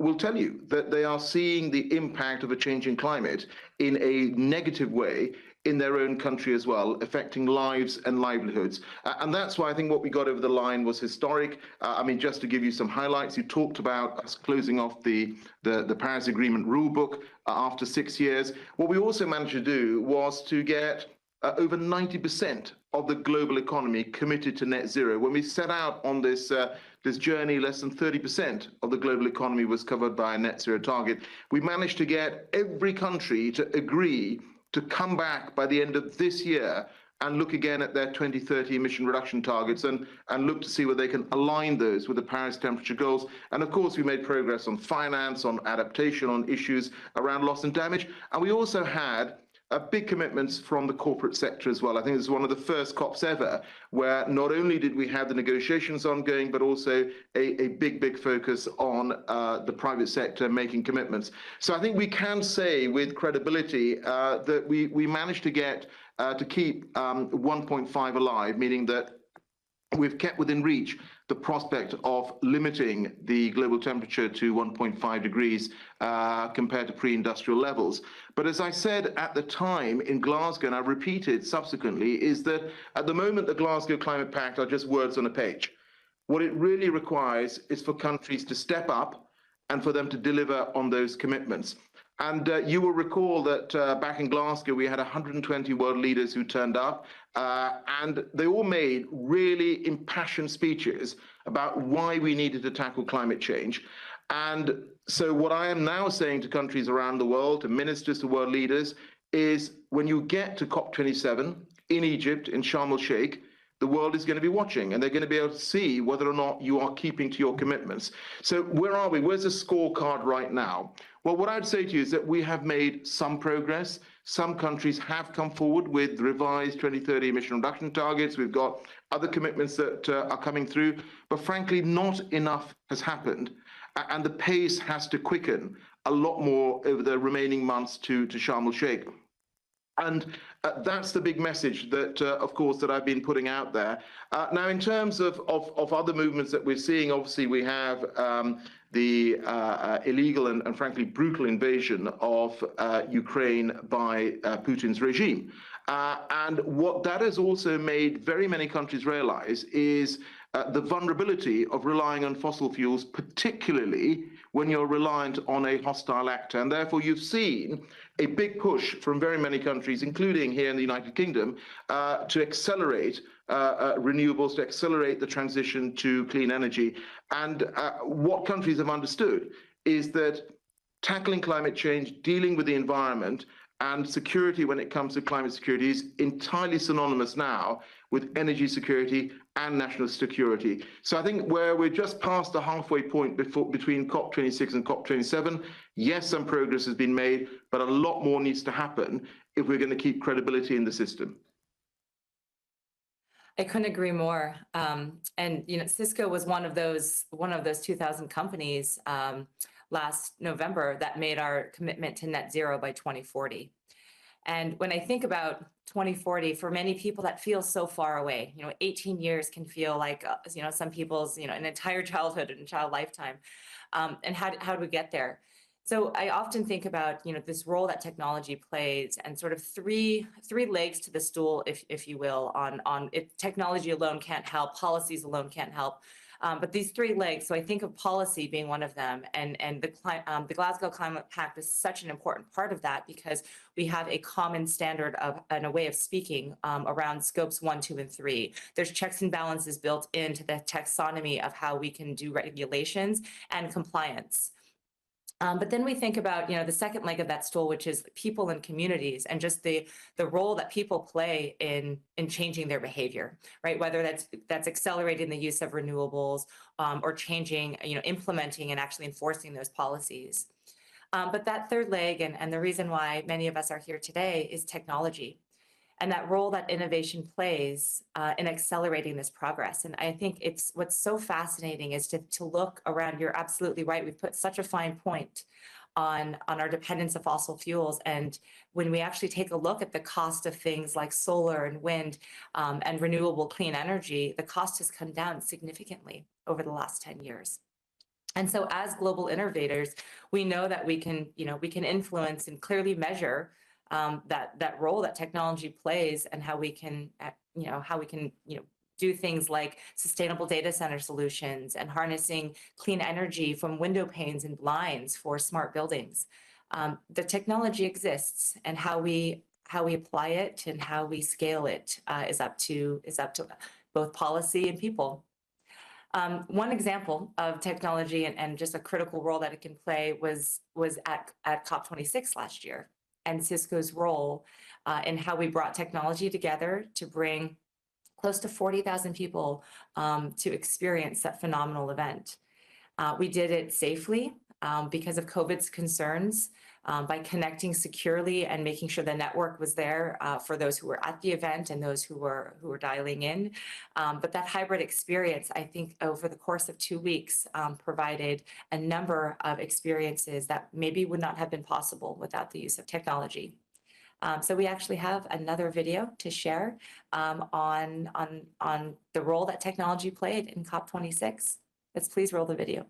will tell you that they are seeing the impact of a changing climate in a negative way in their own country as well, affecting lives and livelihoods. And that's why I think what we got over the line was historic. I mean, just to give you some highlights, you talked about us closing off the Paris Agreement rulebook after 6 years. What we also managed to do was to get over 90% of the global economy committed to net zero. When we set out on this journey, less than 30% of the global economy was covered by a net zero target. We managed to get every country to agree to come back by the end of this year and look again at their 2030 emission reduction targets and look to see whether they can align those with the Paris temperature goals. And of course, we made progress on finance, on adaptation, on issues around loss and damage. And we also had big commitments from the corporate sector as well. I think this is one of the first COPs ever where not only did we have the negotiations ongoing, but also a big focus on the private sector making commitments. So I think we can say with credibility that we managed to get to keep 1.5 alive, meaning that we've kept within reach the prospect of limiting the global temperature to 1.5 degrees compared to pre-industrial levels. But as I said at the time in Glasgow, and I've repeated subsequently, is that at the moment the Glasgow Climate Pact are just words on a page. What it really requires is for countries to step up and for them to deliver on those commitments. And you will recall that back in Glasgow, we had 120 world leaders who turned up, and they all made really impassioned speeches about why we needed to tackle climate change. And so what I am now saying to countries around the world, to ministers, to world leaders, is when you get to COP27 in Egypt, in Sharm el-Sheikh, the world is going to be watching, and they're going to be able to see whether or not you are keeping to your commitments. So where are we? Where's the scorecard right now? Well, what I'd say to you is that we have made some progress. Some countries have come forward with revised 2030 emission reduction targets. We've got other commitments that are coming through, but frankly, not enough has happened. And the pace has to quicken a lot more over the remaining months to Sharm el-Sheikh. And that's the big message that, of course, that I've been putting out there. Now, in terms of other movements that we're seeing, obviously we have the illegal and frankly brutal invasion of Ukraine by Putin's regime. And what that has also made very many countries realize is the vulnerability of relying on fossil fuels, particularly when you're reliant on a hostile actor. And therefore, you've seen a big push from very many countries, including here in the United Kingdom, to accelerate renewables, to accelerate the transition to clean energy. And what countries have understood is that tackling climate change, dealing with the environment, and security when it comes to climate security is entirely synonymous now with energy security and national security. So I think where we're just past the halfway point between COP26 and COP27, yes, some progress has been made, but a lot more needs to happen if we're going to keep credibility in the system. I couldn't agree more. And Cisco was one of those 2,000 companies last November that made our commitment to net zero by 2040. And when I think about 2040, for many people that feels so far away. 18 years can feel like some people's an entire childhood and child lifetime. And how do we get there? So I often think about this role that technology plays, and sort of three legs to the stool, if you will. On if technology alone can't help, policies alone can't help, but these three legs. So I think of policy being one of them, and the Glasgow Climate Pact is such an important part of that, because we have a common standard and a way of speaking around scopes 1, 2, and 3. There's checks and balances built into the taxonomy of how we can do regulations and compliance. But then we think about, the second leg of that stool, which is people and communities, and just the role that people play in changing their behavior, right? Whether that's accelerating the use of renewables, or changing, implementing and actually enforcing those policies. But that third leg, and the reason why many of us are here today, is technology, and that role that innovation plays in accelerating this progress. And I think what's so fascinating is to look around. You're absolutely right. We've put such a fine point on our dependence of fossil fuels. And when we actually take a look at the cost of things like solar and wind and renewable clean energy, the cost has come down significantly over the last 10 years. And so as global innovators, we know that we can influence and clearly measure that role that technology plays, and how we can do things like sustainable data center solutions and harnessing clean energy from window panes and blinds for smart buildings. The technology exists, and how we apply it and how we scale it is up to both policy and people. One example of technology and just a critical role that it can play was at COP26 last year, and Cisco's role in how we brought technology together to bring close to 40,000 people to experience that phenomenal event. We did it safely because of COVID's concerns, by connecting securely and making sure the network was there for those who were at the event and those who were dialing in. But that hybrid experience, I think, over the course of 2 weeks, provided a number of experiences that maybe would not have been possible without the use of technology. So we actually have another video to share on the role that technology played in COP26. Let's please roll the video.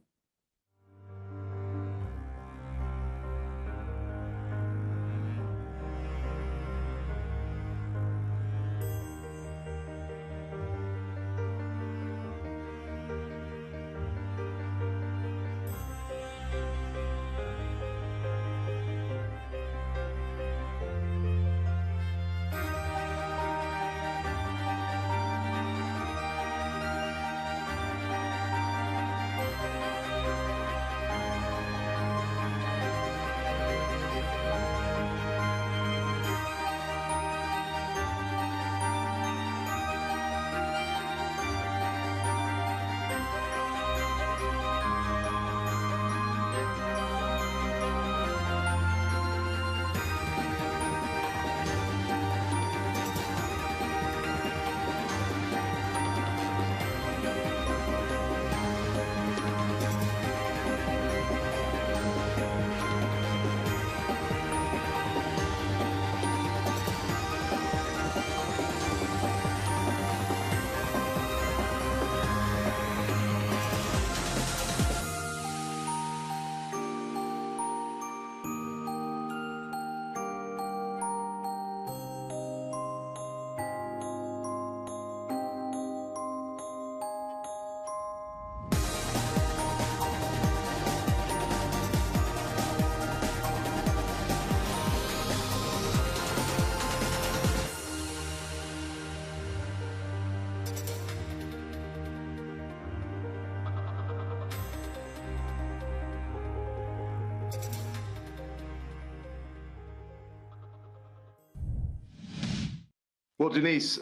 Well, Denise,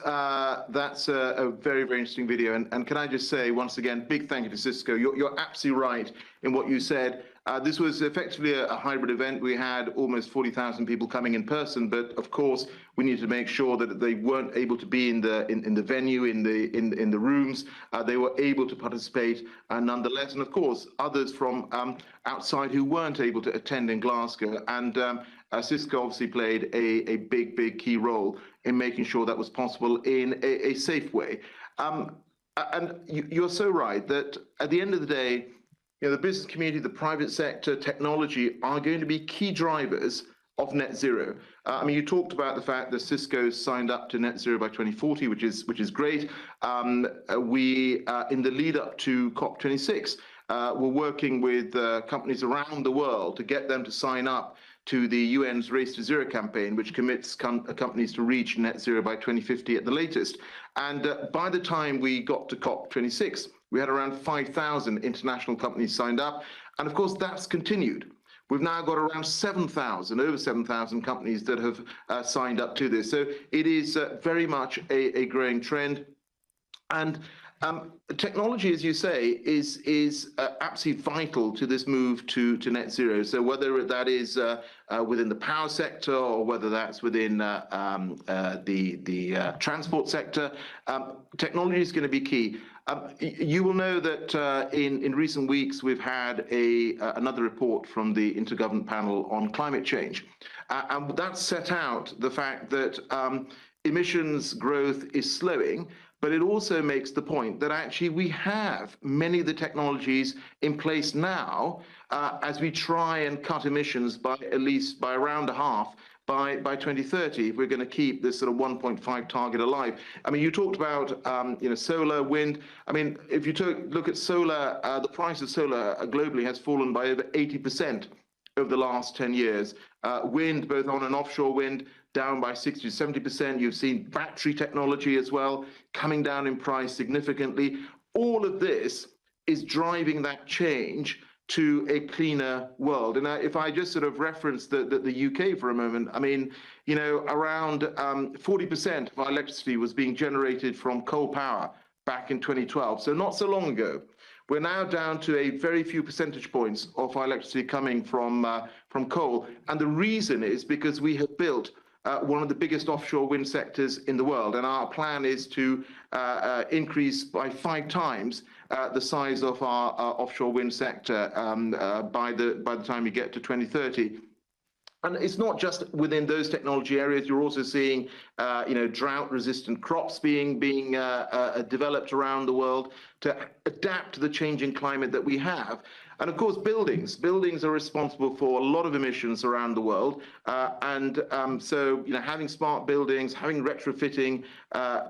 that's a very, very interesting video. And can I just say, once again, big thank you to Cisco. You're absolutely right in what you said. This was effectively a hybrid event. We had almost 40,000 people coming in person, but of course we needed to make sure that they weren't able to be in the venue, in the rooms. They were able to participate nonetheless, and of course others from outside who weren't able to attend in Glasgow. And Cisco obviously played a big key role in making sure that was possible in a safe way. And you're so right that at the end of the day, the business community, the private sector, technology are going to be key drivers of net zero. I mean, you talked about the fact that Cisco signed up to net zero by 2040, which is great. We, in the lead up to COP26, we're working with companies around the world to get them to sign up to the UN's Race to Zero campaign, which commits companies to reach net zero by 2050 at the latest. And by the time we got to COP26, we had around 5,000 international companies signed up. And of course, that's continued. We've now got around 7,000, over 7,000 companies that have signed up to this. So it is very much a growing trend. And technology, as you say, is absolutely vital to this move to net zero. So whether that is within the power sector or whether that's within the transport sector, technology is going to be key. You will know that in recent weeks we've had another report from the Intergovernmental Panel on Climate Change, and that set out the fact that emissions growth is slowing. But it also makes the point that actually we have many of the technologies in place now as we try and cut emissions by at least by around a half by 2030, if we're going to keep this sort of 1.5 target alive. I mean, you talked about solar, wind. I mean, if you look at solar, the price of solar globally has fallen by over 80% over the last 10 years. Wind, both on and offshore wind, down by 60 to 70%. You've seen battery technology as well coming down in price significantly. All of this is driving that change to a cleaner world. And if I just sort of reference the UK for a moment, I mean, around 40% of our electricity was being generated from coal power back in 2012, so not so long ago. We're now down to a very few percentage points of our electricity coming from coal. And the reason is because we have built one of the biggest offshore wind sectors in the world. And our plan is to increase by 5 times the size of our offshore wind sector by the time we get to 2030. And it's not just within those technology areas. You're also seeing, drought-resistant crops being developed around the world to adapt to the changing climate that we have. And of course, buildings are responsible for a lot of emissions around the world. So having smart buildings, having retrofitting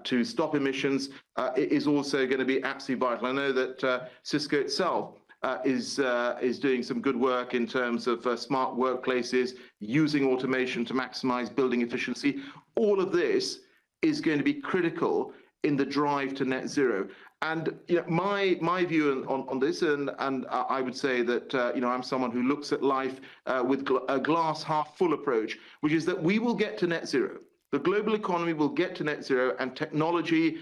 to stop emissions is also going to be absolutely vital. I know that Cisco itself is doing some good work in terms of smart workplaces, using automation to maximize building efficiency. All of this is going to be critical in the drive to net zero. And my view on this, and I would say that I'm someone who looks at life with a glass half full approach, which is that we will get to net zero. The global economy will get to net zero, and technology,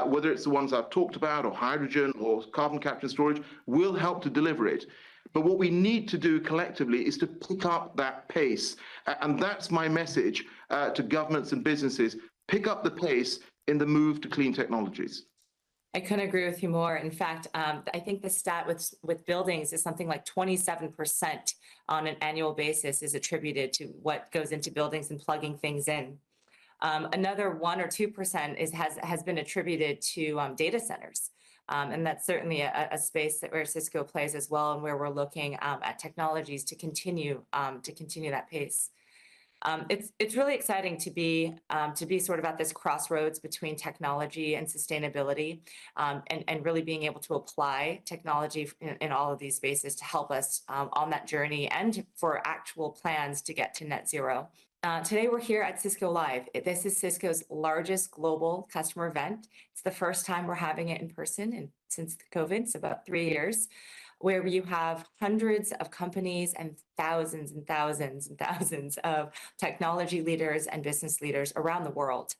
whether it's the ones I've talked about, or hydrogen, or carbon capture and storage, will help to deliver it. But what we need to do collectively is to pick up that pace. And that's my message to governments and businesses. Pick up the pace in the move to clean technologies. I couldn't agree with you more. In fact, I think the stat with buildings is something like 27% on an annual basis is attributed to what goes into buildings and plugging things in. Another 1 or 2% has been attributed to data centers. And that's certainly a space where Cisco plays as well, and where we're looking at technologies to continue that pace. It's really exciting to be sort of at this crossroads between technology and sustainability, and really being able to apply technology in all of these spaces to help us on that journey and for actual plans to get to net zero. Today we're here at Cisco Live. This is Cisco's largest global customer event. It's the first time we're having it in person since COVID, so about 3 years, where you have hundreds of companies and thousands and thousands and thousands of technology leaders and business leaders around the world.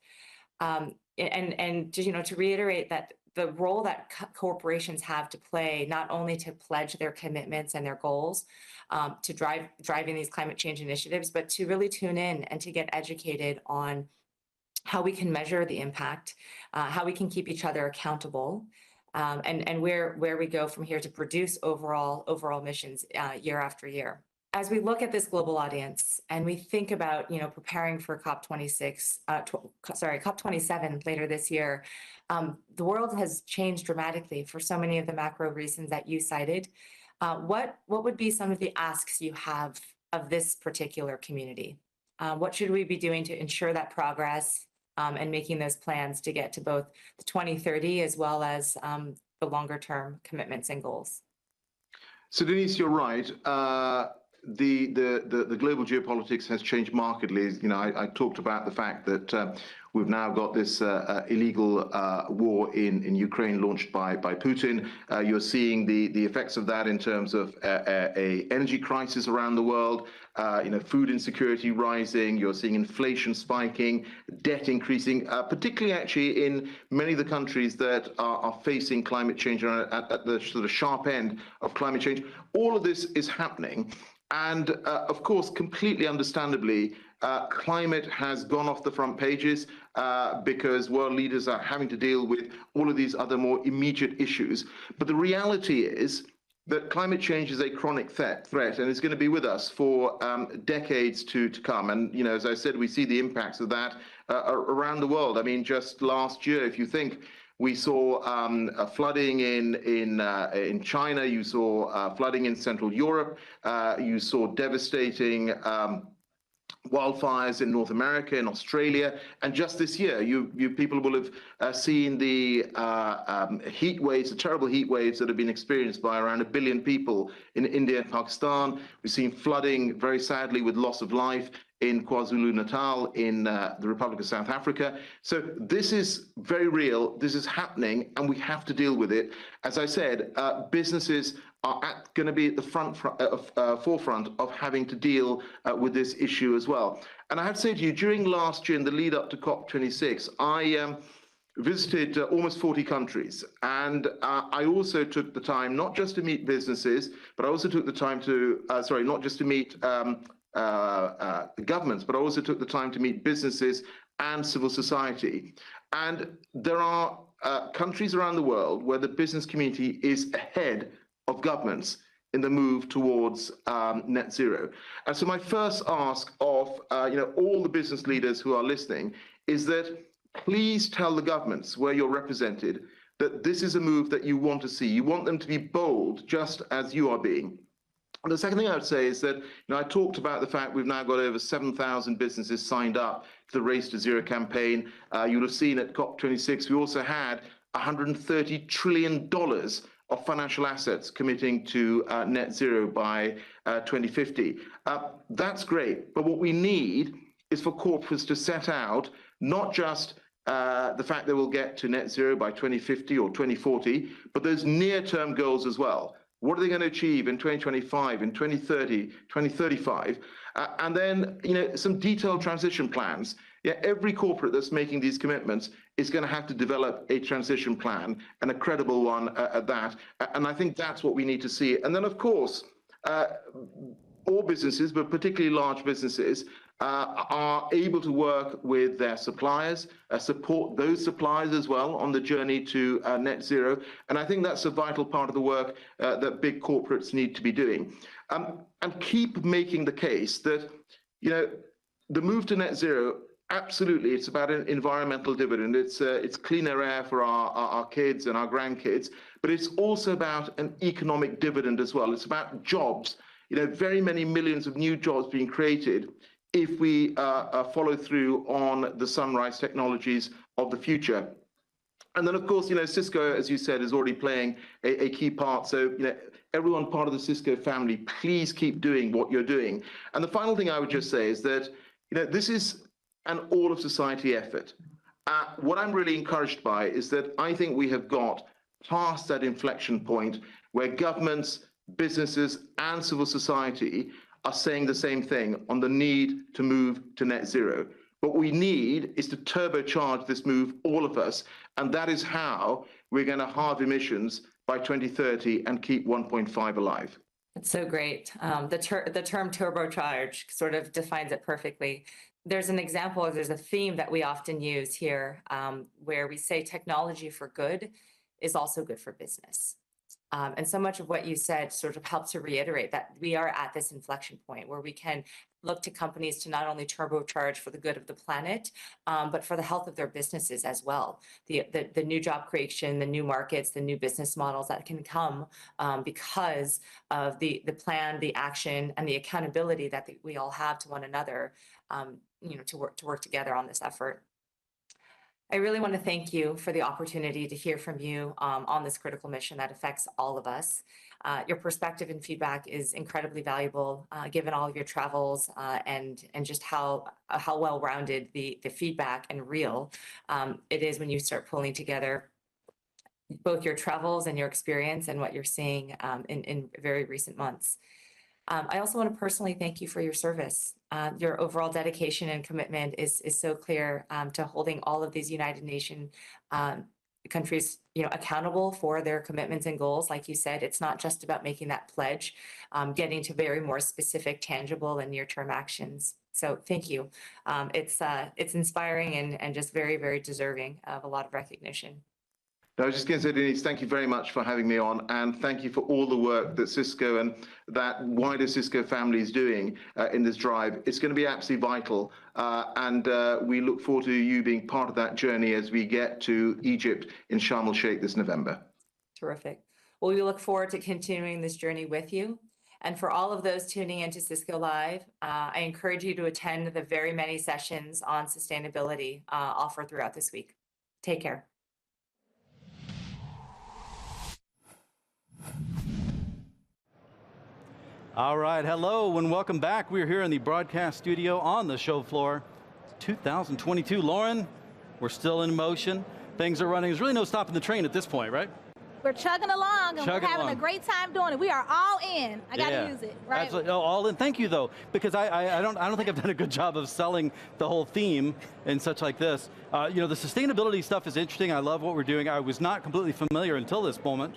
And to reiterate that the role that corporations have to play, not only to pledge their commitments and their goals to driving these climate change initiatives, but to really tune in and to get educated on how we can measure the impact, how we can keep each other accountable, and where we go from here to produce overall emissions year after year. As we look at this global audience and we think about, preparing for COP27 later this year, the world has changed dramatically for so many of the macro reasons that you cited. What would be some of the asks you have of this particular community? What should we be doing to ensure that progress and making those plans to get to both the 2030 as well as the longer term commitments and goals? So Denise, you're right. The global geopolitics has changed markedly. I talked about the fact that we've now got this illegal war in Ukraine launched by Putin. You're seeing the effects of that in terms of a energy crisis around the world, food insecurity rising. You're seeing inflation spiking, debt increasing, particularly actually in many of the countries that are facing climate change at the sort of sharp end of climate change. All of this is happening. And of course, completely understandably, climate has gone off the front pages because world leaders are having to deal with all of these other more immediate issues. But the reality is that climate change is a chronic threat, and it's going to be with us for decades to come. And, as I said, we see the impacts of that around the world. I mean, just last year, if you think, we saw flooding in China. You saw flooding in Central Europe. You saw devastating wildfires in North America, in Australia, and just this year, you people will have seen the heat waves, the terrible heat waves that have been experienced by around 1 billion people in India and Pakistan. We've seen flooding, very sadly, with loss of life in KwaZulu-Natal in the Republic of South Africa. So this is very real. This is happening, and we have to deal with it. As I said, businesses are going to be at the forefront of having to deal with this issue as well. And I have to say to you, during last year, in the lead up to COP26, I visited almost 40 countries. And I also took the time not just to meet businesses, but I also took the time to, not just to meet governments, but I also took the time to meet businesses and civil society. And there are countries around the world where the business community is ahead of governments in the move towards net zero. And so my first ask of all the business leaders who are listening is that please tell the governments where you're represented that this is a move that you want to see. You want them to be bold, just as you are being. And the second thing I would say is that I talked about the fact we've now got over 7,000 businesses signed up to the Race to Zero campaign. You'll have seen at COP26, we also had $130 trillion of financial assets committing to net zero by 2050. That's great, but what we need is for corporates to set out not just the fact that we'll get to net zero by 2050 or 2040, but those near-term goals as well. What are they going to achieve in 2025, in 2030, 2035? And then, some detailed transition plans. Yeah, every corporate that's making these commitments is going to have to develop a transition plan, and a credible one at that. And I think that's what we need to see. And then, of course, all businesses, but particularly large businesses, are able to work with their suppliers, support those suppliers as well on the journey to net zero. And I think that's a vital part of the work that big corporates need to be doing. And keep making the case that, the move to net zero, absolutely, it's about an environmental dividend. It's cleaner air for our kids and our grandkids, but it's also about an economic dividend as well. It's about jobs, very many millions of new jobs being created if we follow through on the sunrise technologies of the future. And then, of course, Cisco, as you said, is already playing a key part. So, everyone part of the Cisco family, please keep doing what you're doing. And the final thing I would just say is that, this is an all of society effort. What I'm really encouraged by is that I think we have got past that inflection point where governments, businesses, and civil society are saying the same thing on the need to move to net zero. What we need is to turbocharge this move, all of us, and that is how we're going to halve emissions by 2030 and keep 1.5 alive. That's so great. The term turbocharge sort of defines it perfectly. There's an example, there's a theme that we often use here where we say technology for good is also good for business. And so much of what you said sort of helps to reiterate that we are at this inflection point where we can look to companies to not only turbocharge for the good of the planet, but for the health of their businesses as well. The new job creation, the new markets, the new business models that can come because of the plan, the action, and the accountability that we all have to one another, to work together on this effort. I really want to thank you for the opportunity to hear from you on this critical mission that affects all of us. Your perspective and feedback is incredibly valuable, given all of your travels and just how well-rounded the feedback and real it is when you start pulling together both your travels and your experience and what you're seeing in very recent months. I also want to personally thank you for your service. Your overall dedication and commitment is so clear to holding all of these United Nations countries, accountable for their commitments and goals. Like you said, it's not just about making that pledge, getting to very more specific, tangible, and near-term actions. So thank you. It's inspiring and just very, very deserving of a lot of recognition. I was just going to say, Denise, thank you very much for having me on, and thank you for all the work that Cisco and that wider Cisco family is doing in this drive. It's going to be absolutely vital, and we look forward to you being part of that journey as we get to Egypt in Sharm el-Sheikh this November. Terrific. Well, we look forward to continuing this journey with you. And for all of those tuning into Cisco Live, I encourage you to attend the very many sessions on sustainability offered throughout this week. Take care. All right, hello and welcome back. We're here in the broadcast studio on the show floor. 2022, Lauren, we're still in motion. Things are running. There's really no stopping the train at this point, right? We're chugging along and we're having a great time doing it. We are all in. I got to use it, right? Absolutely. Oh, all in. Thank you, though, because I don't think I've done a good job of selling the whole theme and such like this. The sustainability stuff is interesting. I love what we're doing. I was not completely familiar until this moment.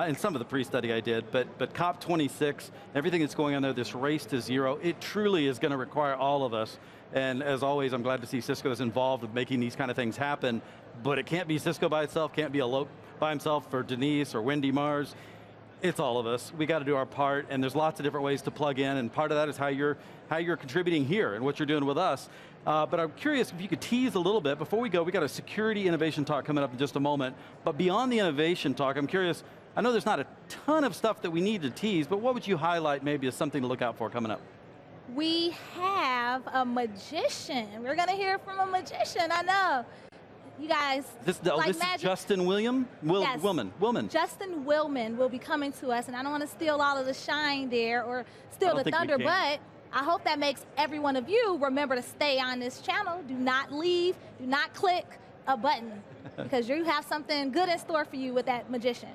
In some of the pre-study I did, but COP26, everything that's going on there, this race to zero, it truly is going to require all of us. And as always, I'm glad to see Cisco is involved with making these kind of things happen, but it can't be Cisco by itself, can't be by himself or Denise or Wendy Mars. It's all of us. We got to do our part, and there's lots of different ways to plug in, and part of that is how you're contributing here and what you're doing with us. But I'm curious if you could tease a little bit. Before we go, we got a security innovation talk coming up in just a moment, but beyond the innovation talk, I'm curious, I know there's not a ton of stuff that we need to tease, but what would you highlight maybe as something to look out for coming up? We have a magician. We're going to hear from a magician, I know. You guys, this is Justin Willman? Justin Willman will be coming to us, and I don't want to steal all of the shine there or steal the thunder, but I hope that makes every one of you remember to stay on this channel. Do not leave, do not click a button, because you have something good in store for you with that magician.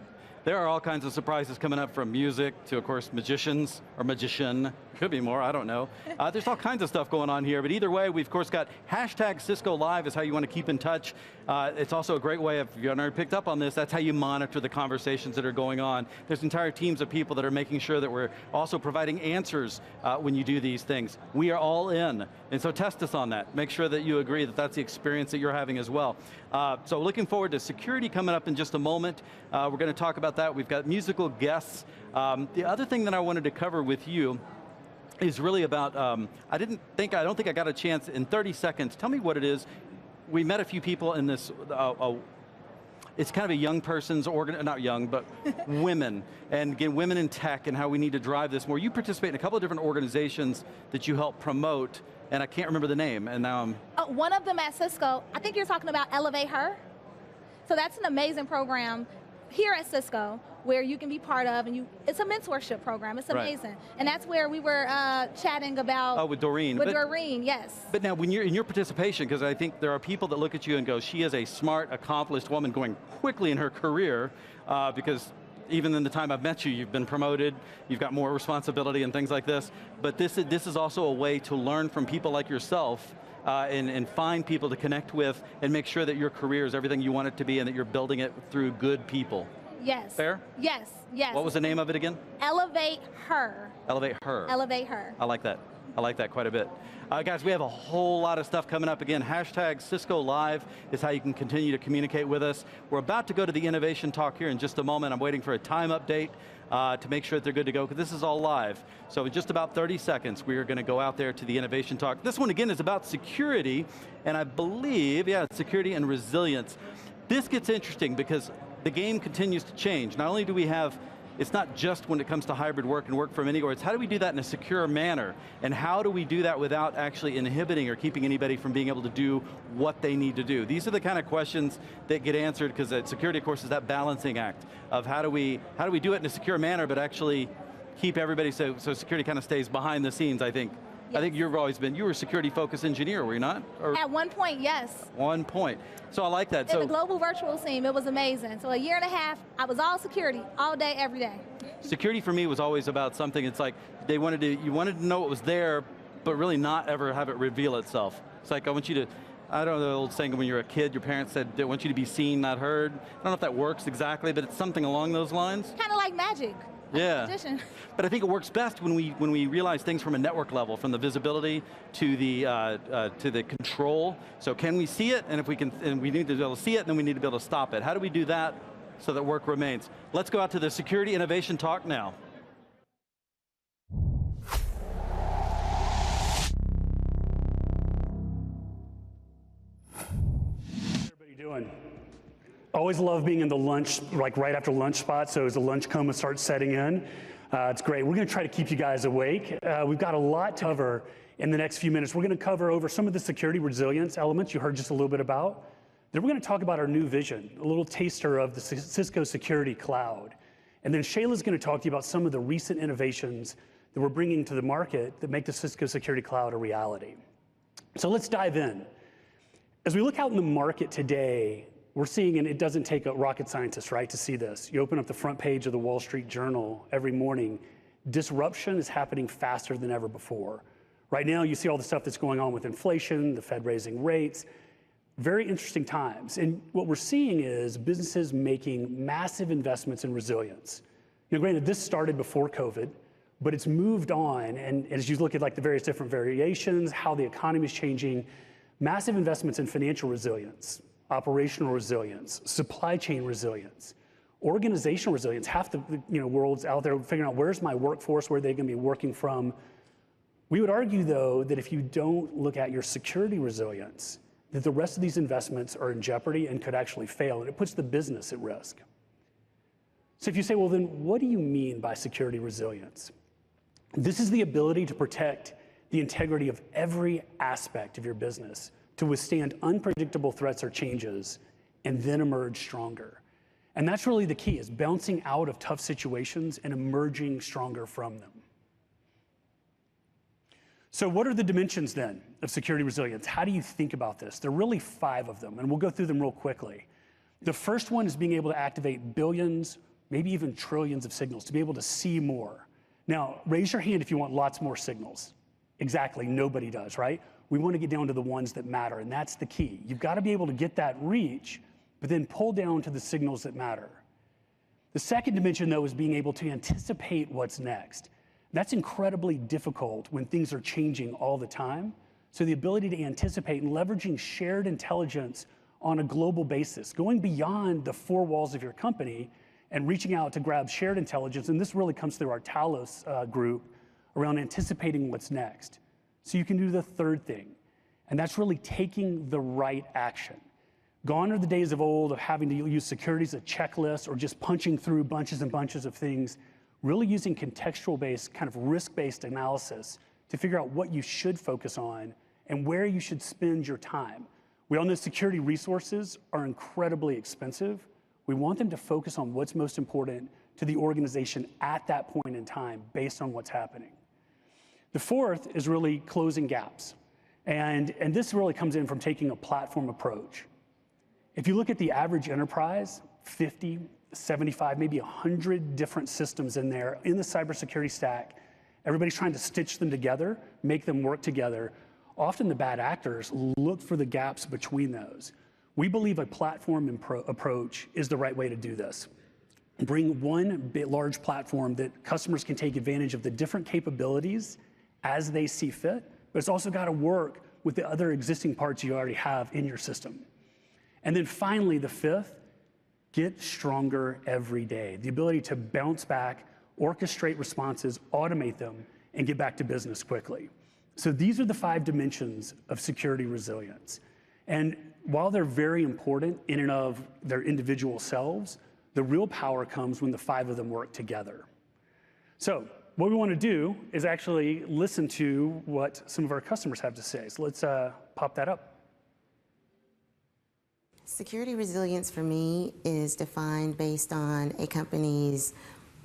There are all kinds of surprises coming up, from music to, of course, magicians, or magician. Could be more, I don't know. There's all kinds of stuff going on here, but either way, we've, of course, got hashtag Cisco Live is how you want to keep in touch. It's also a great way, if you haven't already picked up on this, that's how you monitor the conversations that are going on. There's entire teams of people that are making sure that we're also providing answers when you do these things. We are all in, and so test us on that. Make sure that you agree that that's the experience that you're having as well. So looking forward to security coming up in just a moment. We're going to talk about that. We've got musical guests. The other thing that I wanted to cover with you is really about, I don't think I got a chance in 30 seconds. Tell me what it is. We met a few people in this, it's kind of a young person's, not young, but women, and again, women in tech and how we need to drive this more. You participate in a couple of different organizations that you help promote, and I can't remember the name, and now I'm... one of them at Cisco, I think you're talking about Elevate Her. So that's an amazing program here at Cisco where you can be part of, and it's a mentorship program. It's amazing. Right. And that's where we were chatting about... Oh, with Doreen. With Doreen, yes. But now, when you're in your participation, because I think there are people that look at you and go, she is a smart, accomplished woman going quickly in her career, because even in the time I've met you, you've been promoted, you've got more responsibility and things like this, but this is also a way to learn from people like yourself and find people to connect with and make sure that your career is everything you want it to be and that you're building it through good people. Yes. Fair? Yes, yes. What was the name of it again? Elevate Her. Elevate Her. Elevate Her. I like that. I like that quite a bit. Guys, we have a whole lot of stuff coming up. Again, hashtag Cisco Live is how you can continue to communicate with us. We're about to go to the innovation talk here in just a moment. I'm waiting for a time update to make sure that they're good to go, because this is all live. So in just about 30 seconds, we are going to go out there to the innovation talk. This one, again, is about security, and I believe, yeah, security and resilience. This gets interesting because the game continues to change. Not only do we have, it's not just when it comes to hybrid work and work from anywhere, it's how do we do that in a secure manner? And how do we do that without actually inhibiting or keeping anybody from being able to do what they need to do? These are the kind of questions that get answered, because security, of course, is that balancing act of how do we do it in a secure manner, but actually keep everybody so security kind of stays behind the scenes, I think. Yes. I think you were a security-focused engineer, were you not? Or at one point, yes. One point. So I like that. In the global virtual team, it was amazing. So a year and a half, I was all security, all day, every day. Security for me was always about something, it's like you wanted to know what was there, but really not ever have it reveal itself. It's like, I want you to, I don't know the old saying when you're a kid, your parents said, they want you to be seen, not heard. I don't know if that works exactly, but it's something along those lines. Kind of like magic. Yeah, but I think it works best when we realize things from a network level, from the visibility to the control. So can we see it? And if we can, and we need to be able to see it, then we need to be able to stop it. How do we do that so that work remains? Let's go out to the security innovation talk now. How's everybody doing? Always love being in the lunch, like right after lunch spot, so as the lunch coma starts setting in, it's great. We're going to try to keep you guys awake. We've got a lot to cover in the next few minutes. We're going to cover over some of the security resilience elements you heard just a little bit about. Then we're going to talk about our new vision, a little taster of the Cisco Security Cloud. And then Shayla's going to talk to you about some of the recent innovations that we're bringing to the market that make the Cisco Security Cloud a reality. So let's dive in. As we look out in the market today, we're seeing, and it doesn't take a rocket scientist, right, to see this. You open up the front page of the Wall Street Journal every morning, disruption is happening faster than ever before. Right now, you see all the stuff that's going on with inflation, the Fed raising rates, very interesting times. And what we're seeing is businesses making massive investments in resilience. You know, granted, this started before COVID, but it's moved on, and as you look at like the various different variations, how the economy is changing, massive investments in financial resilience, operational resilience, supply chain resilience, organizational resilience. Half the world's out there figuring out where's my workforce, where they're going to be working from. We would argue, though, that if you don't look at your security resilience, that the rest of these investments are in jeopardy and could actually fail, and it puts the business at risk. So if you say, well, then what do you mean by security resilience? This is the ability to protect the integrity of every aspect of your business, to withstand unpredictable threats or changes, and then emerge stronger. And that's really the key, is bouncing out of tough situations and emerging stronger from them. So what are the dimensions then of security resilience? How do you think about this? There are really 5 of them, and we'll go through them real quickly. The first one is being able to activate billions, maybe even trillions of signals, to be able to see more. Now, raise your hand if you want lots more signals. Exactly, nobody does, right? We want to get down to the ones that matter, and that's the key. You've got to be able to get that reach, but then pull down to the signals that matter. The second dimension, though, is being able to anticipate what's next. That's incredibly difficult when things are changing all the time. So the ability to anticipate and leveraging shared intelligence on a global basis, going beyond the 4 walls of your company and reaching out to grab shared intelligence, and this really comes through our Talos group, around anticipating what's next. So you can do the third thing, and that's really taking the right action. Gone are the days of old of having to use security as a checklist or just punching through bunches and bunches of things, really using contextual-based, kind of risk-based analysis to figure out what you should focus on and where you should spend your time. We all know security resources are incredibly expensive. We want them to focus on what's most important to the organization at that point in time based on what's happening. The fourth is really closing gaps. And this really comes in from taking a platform approach. If you look at the average enterprise, 50, 75, maybe 100 different systems in there in the cybersecurity stack. Everybody's trying to stitch them together, make them work together. Often the bad actors look for the gaps between those. We believe a platform approach is the right way to do this. Bring one large platform that customers can take advantage of the different capabilities as they see fit, but it's also got to work with the other existing parts you already have in your system. And then finally, the fifth, get stronger every day. The ability to bounce back, orchestrate responses, automate them, and get back to business quickly. So these are the 5 dimensions of security resilience. And while they're very important in and of their individual selves, the real power comes when the 5 of them work together. So what we want to do is actually listen to what some of our customers have to say. So let's pop that up. Security resilience for me is defined based on a company's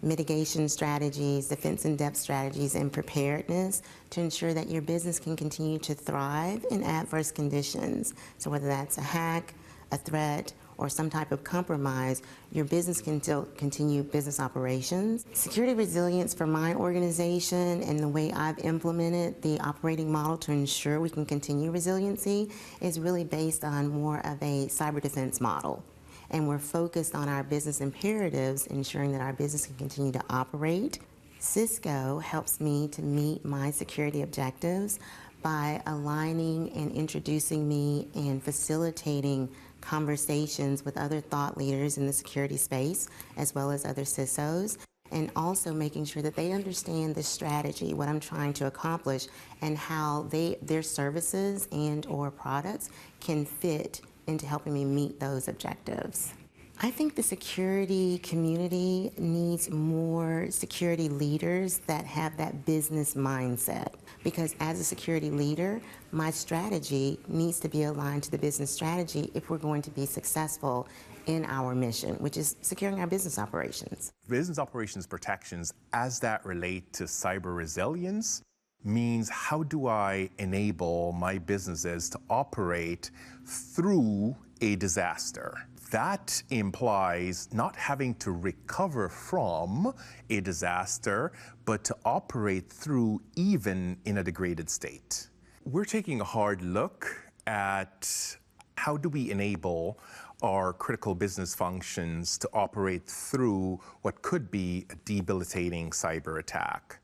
mitigation strategies, defense in depth strategies, and preparedness to ensure that your business can continue to thrive in adverse conditions. So whether that's a hack, a threat, or some type of compromise, your business can still continue business operations. Security resilience for my organization and the way I've implemented the operating model to ensure we can continue resiliency is really based on more of a cyber defense model. And we're focused on our business imperatives, ensuring that our business can continue to operate. Cisco helps me to meet my security objectives by aligning and introducing me and facilitating conversations with other thought leaders in the security space, as well as other CISOs, and also making sure that they understand the strategy, what I'm trying to accomplish, and how their services and or products can fit into helping me meet those objectives. I think the security community needs more security leaders that have that business mindset. Because as a security leader, my strategy needs to be aligned to the business strategy if we're going to be successful in our mission, which is securing our business operations. Business operations protections, as that relate to cyber resilience, means how do I enable my businesses to operate through a disaster? That implies not having to recover from a disaster, but to operate through even in a degraded state. We're taking a hard look at how do we enable our critical business functions to operate through what could be a debilitating cyber attack.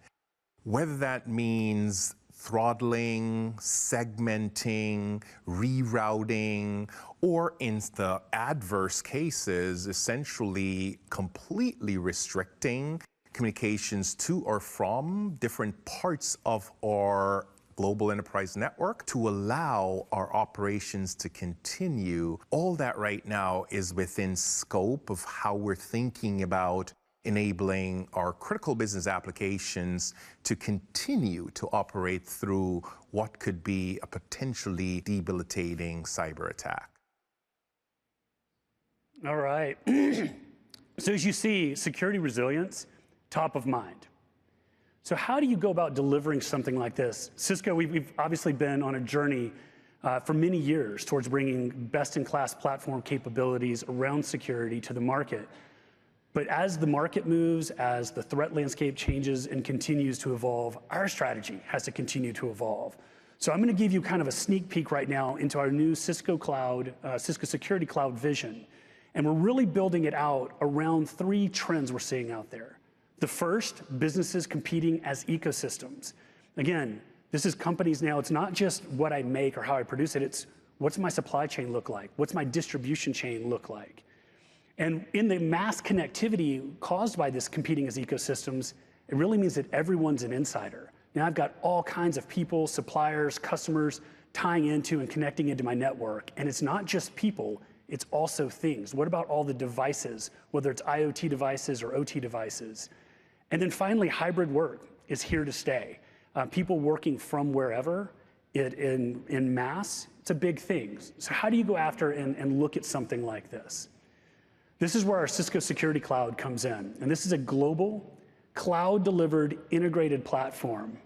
Whether that means throttling, segmenting, rerouting, or in the adverse cases, essentially completely restricting communications to or from different parts of our global enterprise network to allow our operations to continue. All that right now is within scope of how we're thinking about enabling our critical business applications to continue to operate through what could be a potentially debilitating cyber attack. All right. So as you see, security resilience, top of mind. So how do you go about delivering something like this? Cisco, we've obviously been on a journey for many years towards bringing best-in-class platform capabilities around security to the market. But as the market moves, as the threat landscape changes and continues to evolve, our strategy has to continue to evolve. So I'm going to give you kind of a sneak peek right now into our new Cisco Cloud, Cisco Security Cloud vision. And we're really building it out around 3 trends we're seeing out there. The first, businesses competing as ecosystems. Again, this is companies now, it's not just what I make or how I produce it, it's what's my supply chain look like? What's my distribution chain look like? And in the mass connectivity caused by this competing as ecosystems, it really means that everyone's an insider. Now I've got all kinds of people, suppliers, customers tying into and connecting into my network. And it's not just people, it's also things. What about all the devices, whether it's IoT devices or OT devices? And then finally, hybrid work is here to stay. People working from wherever in mass, it's a big thing. So how do you go after and look at something like this? This is where our Cisco Security Cloud comes in. And this is a global, cloud-delivered, integrated platform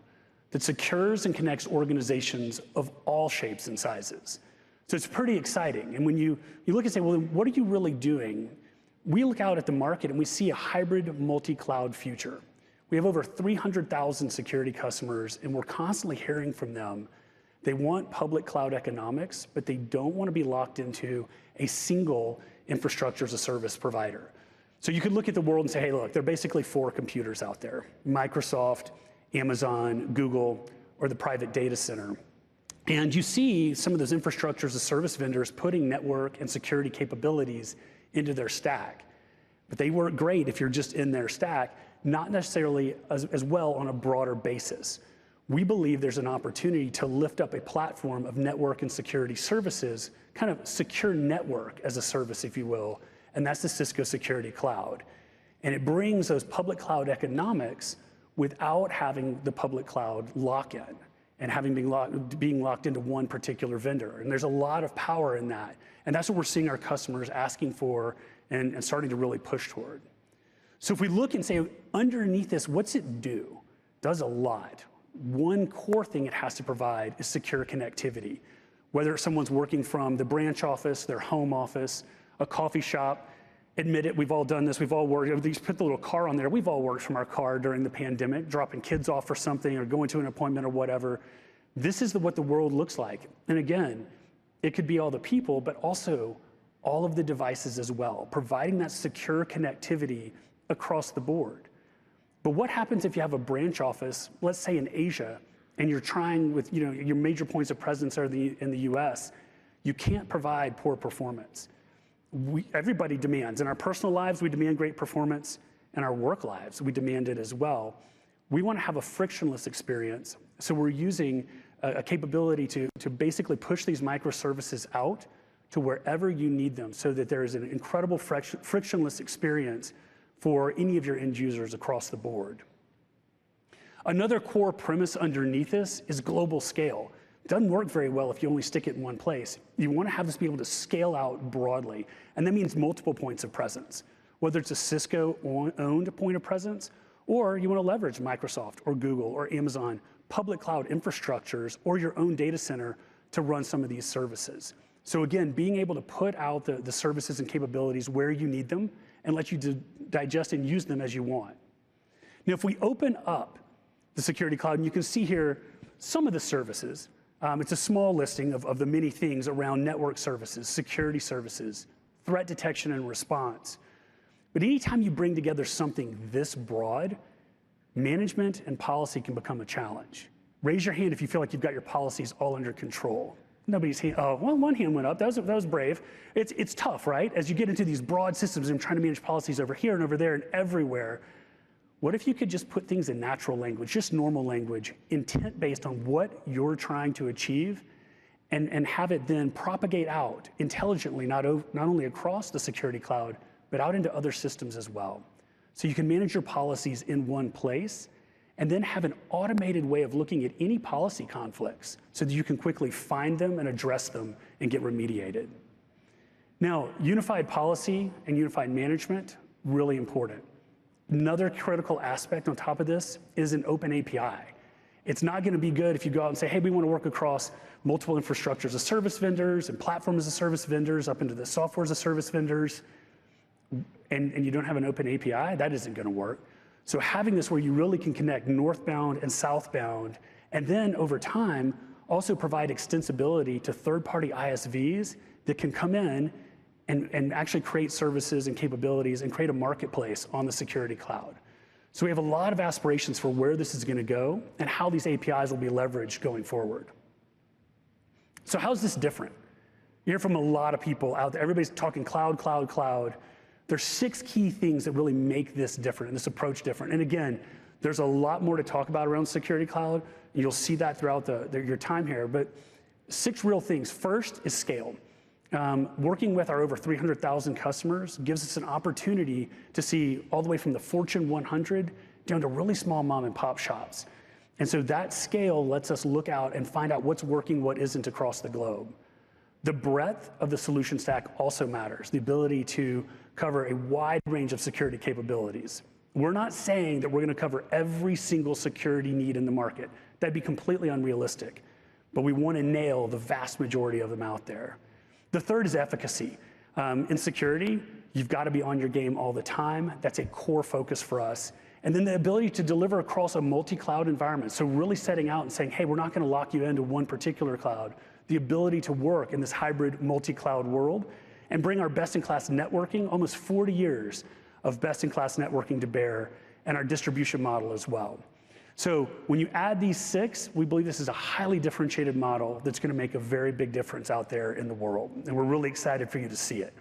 that secures and connects organizations of all shapes and sizes. So it's pretty exciting. And when you look and say, well, what are you really doing? We look out at the market and we see a hybrid multi-cloud future. We have over 300,000 security customers, and we're constantly hearing from them. They want public cloud economics, but they don't want to be locked into a single infrastructure as a service provider. So you could look at the world and say, hey, look, there are basically 4 computers out there: Microsoft, Amazon, Google, or the private data center. And you see some of those infrastructure as a service vendors putting network and security capabilities into their stack. But they work great if you're just in their stack, not necessarily as well on a broader basis. We believe there's an opportunity to lift up a platform of network and security services, kind of secure network as a service, if you will, and that's the Cisco Security Cloud. And it brings those public cloud economics without having the public cloud lock-in and having being locked into one particular vendor. And there's a lot of power in that. And that's what we're seeing our customers asking for and starting to really push toward. So if we look and say, underneath this, what's it do? It does a lot. One core thing it has to provide is secure connectivity. Whether someone's working from the branch office, their home office, a coffee shop, admit it, we've all done this, we've all worked, you put the little car on there, we've all worked from our car during the pandemic, dropping kids off for something or going to an appointment or whatever. This is what the world looks like. And again, it could be all the people, but also all of the devices as well, providing that secure connectivity across the board. But what happens if you have a branch office, let's say in Asia, and you're trying with, your major points of presence are in the US, you can't provide poor performance. Everybody demands. In our personal lives, we demand great performance. In our work lives, we demand it as well. We want to have a frictionless experience. So we're using a capability to basically push these microservices out to wherever you need them so that there is an incredible frictionless experience for any of your end users across the board. Another core premise underneath this is global scale. It doesn't work very well if you only stick it in one place. You want to have this be able to scale out broadly, and that means multiple points of presence, whether it's a Cisco-owned point of presence, or you want to leverage Microsoft or Google or Amazon public cloud infrastructures or your own data center to run some of these services. So again, being able to put out the services and capabilities where you need them and let you digest and use them as you want. Now, if we open up the Security Cloud, and you can see here some of the services, it's a small listing of the many things around network services, security services, threat detection and response. But anytime you bring together something this broad, management and policy can become a challenge. Raise your hand if you feel like you've got your policies all under control. Nobody's hand, well, one hand went up, that was brave. It's tough, right? As you get into these broad systems and trying to manage policies over here and over there and everywhere, what if you could just put things in natural language, just normal language, intent based on what you're trying to achieve, and have it then propagate out intelligently, not only across the Security Cloud, but out into other systems as well. So you can manage your policies in one place, and then have an automated way of looking at any policy conflicts so that you can quickly find them and address them and get remediated. Now, unified policy and unified management, really important. Another critical aspect on top of this is an open API. It's not going to be good if you go out and say, hey, we want to work across multiple infrastructure as a service vendors and platform as a service vendors up into the software as a service vendors, and you don't have an open API, that isn't going to work. So having this where you really can connect northbound and southbound, and then over time, also provide extensibility to third-party ISVs that can come in and actually create services and capabilities and create a marketplace on the Security Cloud. So we have a lot of aspirations for where this is going to go and how these APIs will be leveraged going forward. So how's this different? You hear from a lot of people out there. Everybody's talking cloud, cloud, cloud. There's 6 key things that really make this different and this approach different. And again, there's a lot more to talk about around Security Cloud. And you'll see that throughout your time here. But 6 real things. First is scale. Working with our over 300,000 customers gives us an opportunity to see all the way from the Fortune 100 down to really small mom and pop shops. And so that scale lets us look out and find out what's working, what isn't across the globe. The breadth of the solution stack also matters, the ability to cover a wide range of security capabilities. We're not saying that we're going to cover every single security need in the market. That'd be completely unrealistic. But we want to nail the vast majority of them out there. The third is efficacy. In security, you've got to be on your game all the time. That's a core focus for us. And then the ability to deliver across a multi-cloud environment. So really setting out and saying, hey, we're not going to lock you into one particular cloud. The ability to work in this hybrid multi-cloud world and bring our best-in-class networking, almost 40 years of best-in-class networking to bear, and our distribution model as well. So when you add these 6, we believe this is a highly differentiated model that's going to make a very big difference out there in the world. And we're really excited for you to see it.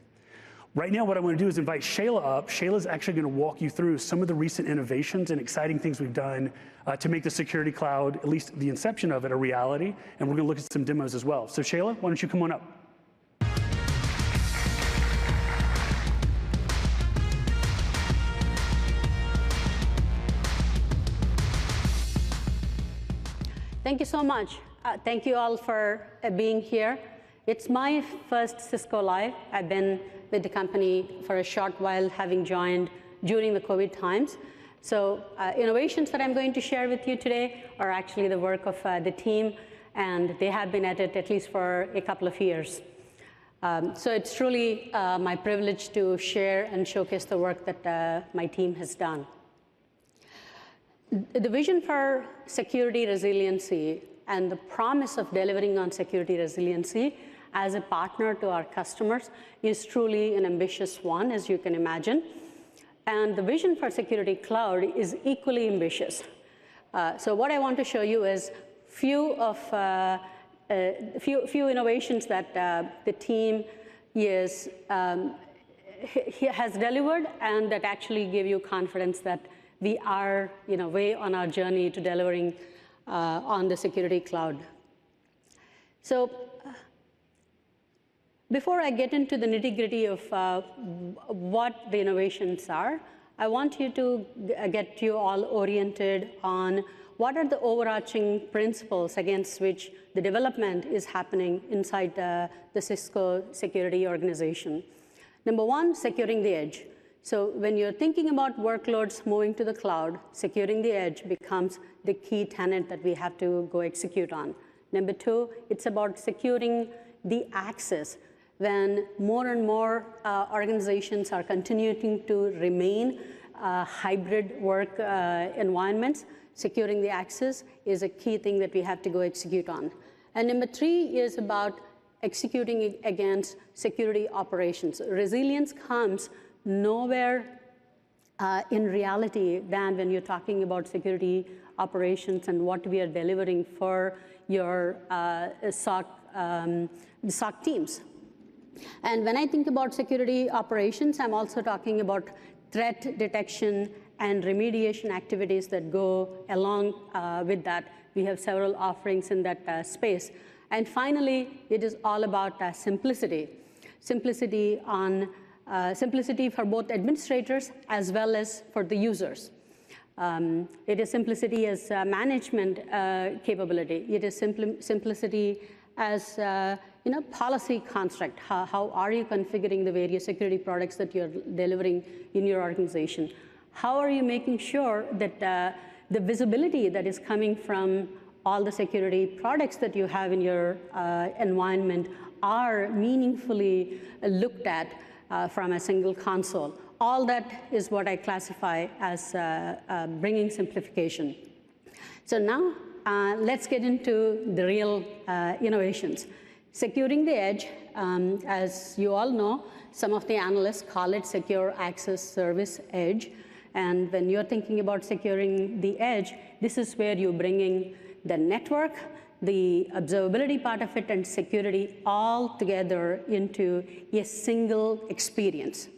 Right now, what I want to do is invite Shayla up. Shayla's actually going to walk you through some of the recent innovations and exciting things we've done to make the security cloud, at least the inception of it, a reality. And we're going to look at some demos as well. So Shayla, why don't you come on up? Thank you so much. Thank you all for being here. It's my first Cisco Live. I've been with the company for a short while, having joined during the COVID times. So innovations that I'm going to share with you today are actually the work of the team, and they have been at it at least for a couple of years. So it's truly my privilege to share and showcase the work that my team has done. The vision for security resiliency and the promise of delivering on security resiliency as a partner to our customers is truly an ambitious one, as you can imagine. And the vision for Security Cloud is equally ambitious. So what I want to show you is few innovations that the team has delivered, and that actually give you confidence that we are way on our journey to delivering on the Security Cloud. So before I get into the nitty-gritty of what the innovations are, I want you to get you all oriented on what are the overarching principles against which the development is happening inside the Cisco security organization. Number one, securing the edge. So when you're thinking about workloads moving to the cloud, securing the edge becomes the key tenet that we have to go execute on. Number two, it's about securing the access. When more and more organizations are continuing to remain hybrid work environments, securing the access is a key thing that we have to go execute on. And number three is about executing against security operations. Resilience comes nowhere in reality than when you're talking about security operations and what we are delivering for your SOC teams. And when I think about security operations, I'm also talking about threat detection and remediation activities that go along with that. We have several offerings in that space. And finally, it is all about simplicity. Simplicity for both administrators as well as for the users. It is simplicity as management capability. It is simplicity as policy construct. How are you configuring the various security products that you're delivering in your organization? How are you making sure that the visibility that is coming from all the security products that you have in your environment are meaningfully looked at from a single console? All that is what I classify as bringing simplification. So now let's get into the real innovations. Securing the edge, as you all know, some of the analysts call it Secure Access Service Edge. And when you're thinking about securing the edge, this is where you're bringing the network, the observability part of it, and security all together into a single experience.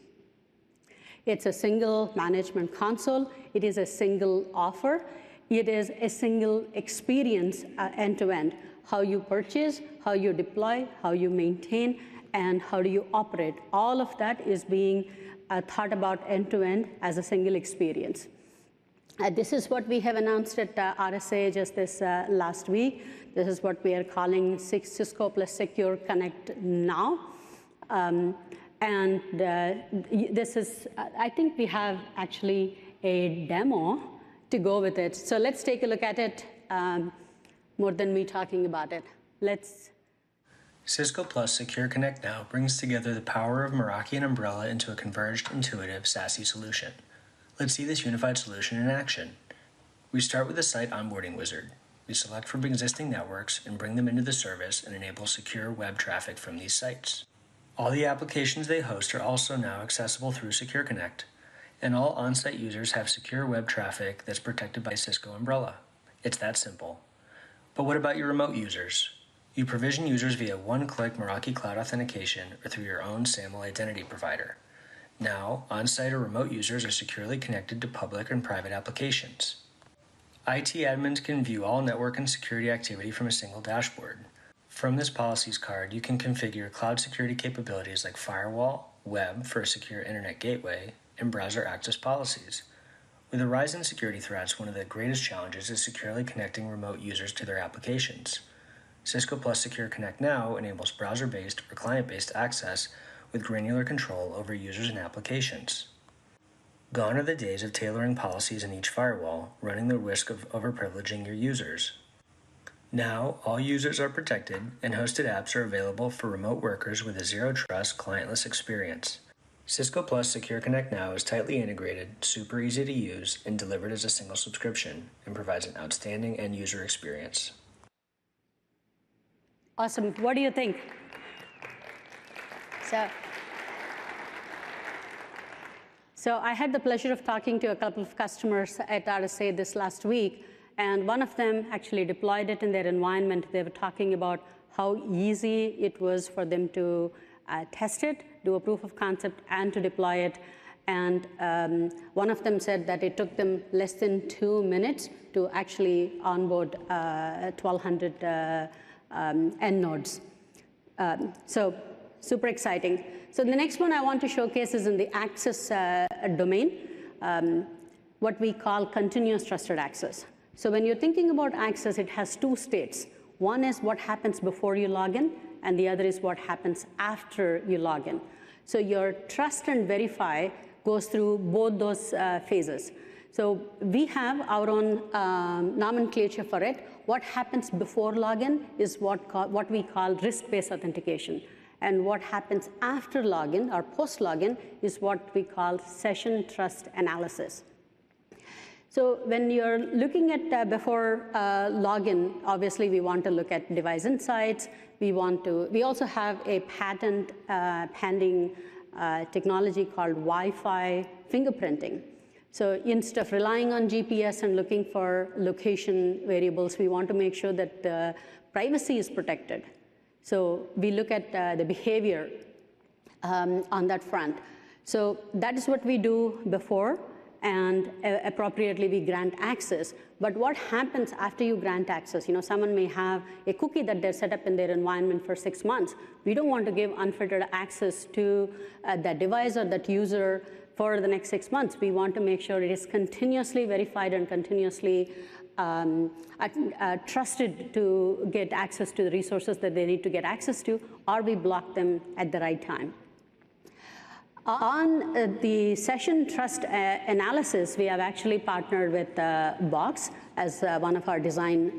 It's a single management console. It is a single offer. It is a single experience end-to-end. How you purchase, how you deploy, how you maintain, and how do you operate. All of that is being thought about end-to-end as a single experience. This is what we have announced at RSA just this last week. This is what we are calling Cisco plus Secure Connect Now. This is, I think we have actually a demo to go with it. So let's take a look at it more than me talking about it. Cisco Plus Secure Connect Now brings together the power of Meraki and Umbrella into a converged, intuitive, SASE solution. Let's see this unified solution in action. We start with the site onboarding wizard. We select from existing networks and bring them into the service and enable secure web traffic from these sites. All the applications they host are also now accessible through Secure Connect, and all on-site users have secure web traffic that's protected by Cisco Umbrella. It's that simple. But what about your remote users? You provision users via one-click Meraki Cloud Authentication or through your own SAML identity provider. Now, on-site or remote users are securely connected to public and private applications. IT admins can view all network and security activity from a single dashboard. From this policies card, you can configure cloud security capabilities like firewall, web for a secure internet gateway, and browser access policies. With the rise in security threats, one of the greatest challenges is securely connecting remote users to their applications. Cisco Plus Secure Connect Now enables browser-based or client-based access with granular control over users and applications. Gone are the days of tailoring policies in each firewall, running the risk of overprivileging your users. Now, all users are protected, and hosted apps are available for remote workers with a zero-trust, clientless experience. Cisco Plus Secure Connect Now is tightly integrated, super easy to use, and delivered as a single subscription, and provides an outstanding end-user experience. Awesome. What do you think? So I had the pleasure of talking to a couple of customers at RSA this last week, and one of them actually deployed it in their environment. They were talking about how easy it was for them to test it, do a proof of concept, and to deploy it. And one of them said that it took them less than 2 minutes to actually onboard 1,200 end nodes. So super exciting. So the next one I want to showcase is in the access domain, what we call continuous trusted access. So when you're thinking about access, it has two states. One is what happens before you log in, and the other is what happens after you log in. So your trust and verify goes through both those phases. So we have our own nomenclature for it. What happens before login is what we call risk-based authentication. And what happens after login or post-login is what we call session trust analysis. So when you're looking at before login, obviously we want to look at device insights. We also have a patent pending technology called Wi-Fi fingerprinting. So instead of relying on GPS and looking for location variables, we want to make sure that the privacy is protected. So we look at the behavior on that front. So that is what we do before, and appropriately we grant access. But what happens after you grant access? You know, someone may have a cookie that they're set up in their environment for 6 months. We don't want to give unfettered access to that device or that user for the next 6 months. We want to make sure it is continuously verified and continuously trusted to get access to the resources that they need to get access to, or we block them at the right time. On the session trust analysis, we have actually partnered with Box as one of our design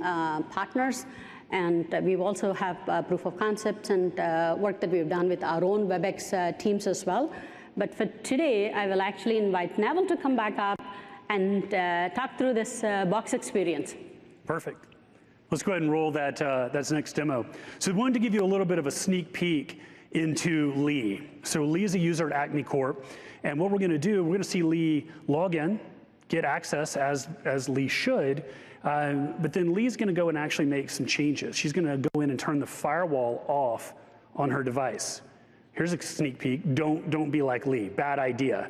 partners. And we also have proof of concepts and work that we've done with our own WebEx teams as well. But for today, I will actually invite Neville to come back up and talk through this Box experience. Perfect. Let's go ahead and roll that next demo. So we wanted to give you a little bit of a sneak peek into Lee. So Lee is a user at Acme Corp. And what we're going to do, we're going to see Lee log in, get access as Lee should. But then Lee's going to go and actually make some changes. She's going to go in and turn the firewall off on her device. Here's a sneak peek. Don't be like Lee. Bad idea.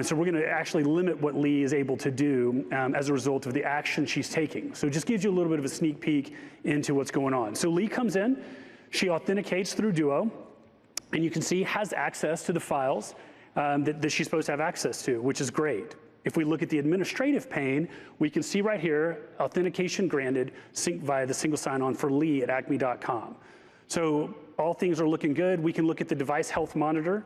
So we're going to actually limit what Lee is able to do as a result of the action she's taking. So it just gives you a little bit of a sneak peek into what's going on. So Lee comes in. She authenticates through Duo. And you can see has access to the files that she's supposed to have access to, which is great. If we look at the administrative pane, we can see right here, authentication granted via the single sign-on for Lee at acme.com. So all things are looking good. We can look at the device health monitor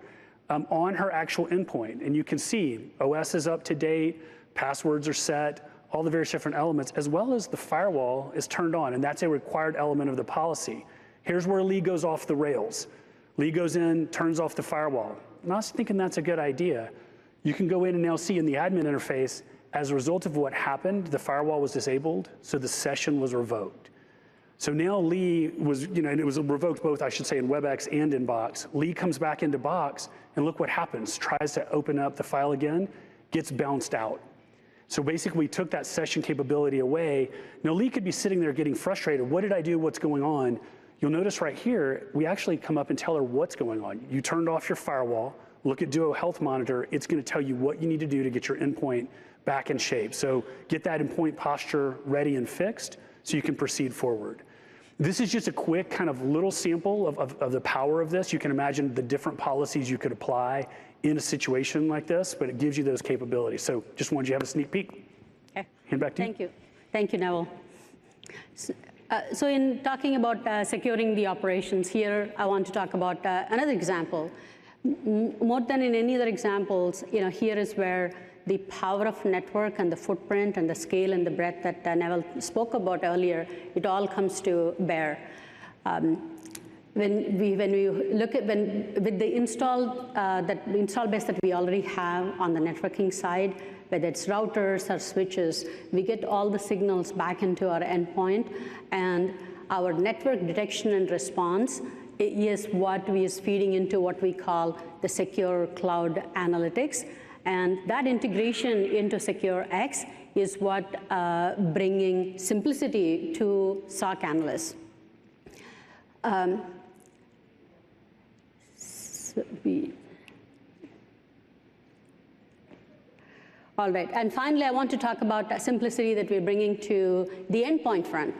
on her actual endpoint. And you can see OS is up to date, passwords are set, all the various different elements, as well as the firewall is turned on. And that's a required element of the policy. Here's where Lee goes off the rails. Lee goes in, turns off the firewall. And I was thinking that's a good idea. You can go in and now see in the admin interface, as a result of what happened, the firewall was disabled, so the session was revoked. So now Lee was, and it was revoked both, I should say, in WebEx and in Box. Lee comes back into Box, and look what happens. Tries to open up the file again, gets bounced out. So basically, we took that session capability away. Now, Lee could be sitting there getting frustrated. What did I do? What's going on? You'll notice right here, we actually come up and tell her what's going on. You turned off your firewall. Look at Duo Health Monitor. It's going to tell you what you need to do to get your endpoint back in shape. So get that endpoint posture ready and fixed so you can proceed forward. This is just a quick kind of little sample of the power of this. You can imagine the different policies you could apply in a situation like this, but it gives you those capabilities. So just wanted you to have a sneak peek. Okay. Hand back to you. Thank you. Thank you, Neville. So in talking about securing the operations here, I want to talk about another example. More than in any other examples, here is where the power of network and the footprint and the scale and the breadth that Neville spoke about earlier, it all comes to bear. When we look at with the install base that we already have on the networking side, whether it's routers or switches, we get all the signals back into our endpoint, and our network detection and response is what we is feeding into what we call the secure cloud analytics. And that integration into SecureX is what bringing simplicity to SOC analysts. All right, and finally, I want to talk about simplicity that we're bringing to the endpoint front.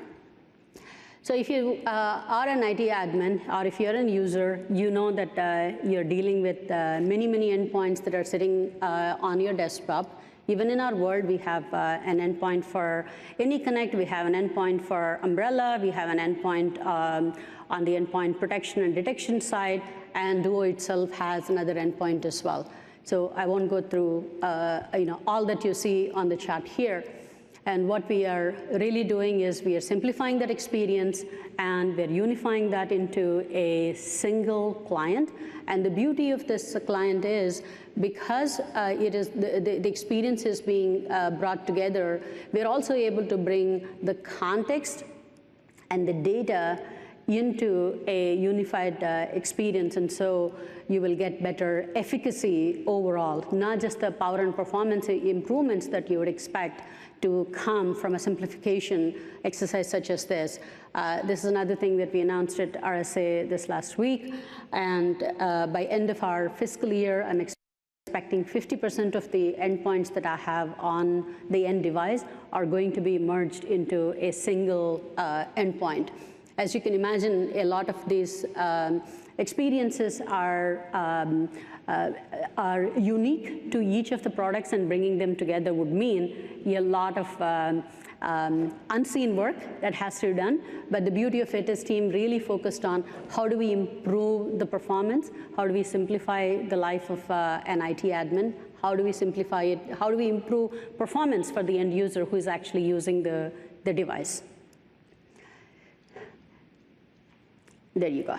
So if you are an IT admin, or if you're a user, you know that you're dealing with many, many endpoints that are sitting on your desktop. Even in our world, we have an endpoint for AnyConnect, we have an endpoint for Umbrella, we have an endpoint on the endpoint protection and detection side, and Duo itself has another endpoint as well. So I won't go through all that you see on the chart here. And what we are really doing is we are simplifying that experience, and we're unifying that into a single client. And the beauty of this client is because the experience is being brought together, we're also able to bring the context and the data into a unified experience. And so you will get better efficacy overall, not just the power and performance improvements that you would expect to come from a simplification exercise such as this. This is another thing that we announced at RSA this last week. And by end of our fiscal year, I'm expecting 50% of the endpoints that I have on the end device are going to be merged into a single endpoint. As you can imagine, a lot of these experiences are unique to each of the products, and bringing them together would mean a lot of unseen work that has to be done. But the beauty of it is team really focused on how do we improve the performance, how do we simplify the life of an IT admin, how do we simplify it, how do we improve performance for the end user who is actually using the device. There you go.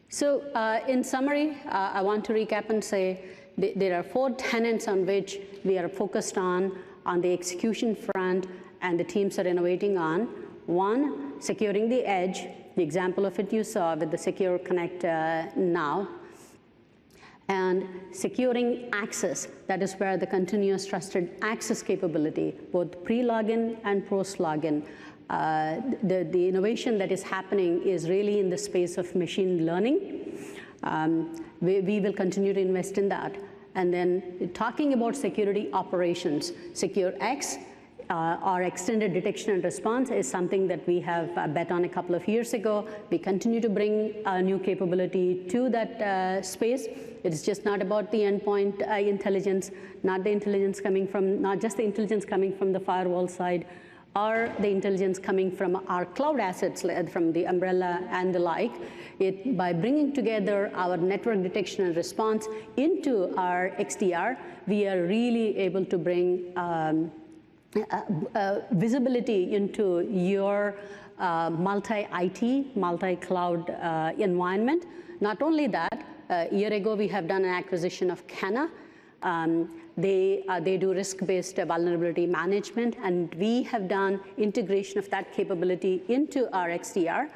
So in summary, I want to recap and say there are 4 tenets on which we are focused on the execution front, and the teams are innovating on. 1, securing the edge. The example of it you saw with the Secure Connect now. And securing access. That is where the continuous trusted access capability, both pre-login and post-login. The innovation that is happening is really in the space of machine learning. We will continue to invest in that. And then talking about security operations, SecureX, our extended detection and response is something that we have bet on a couple of years ago. We continue to bring new capability to that space. It's just not about the endpoint intelligence, not just the intelligence coming from the firewall side, or the intelligence coming from our cloud assets, from the Umbrella and the like. By bringing together our network detection and response into our XDR, we are really able to bring visibility into your multi-IT, multi-cloud environment. Not only that, a year ago we have done an acquisition of Kenna. They do risk-based vulnerability management, and we have done integration of that capability into our XDR.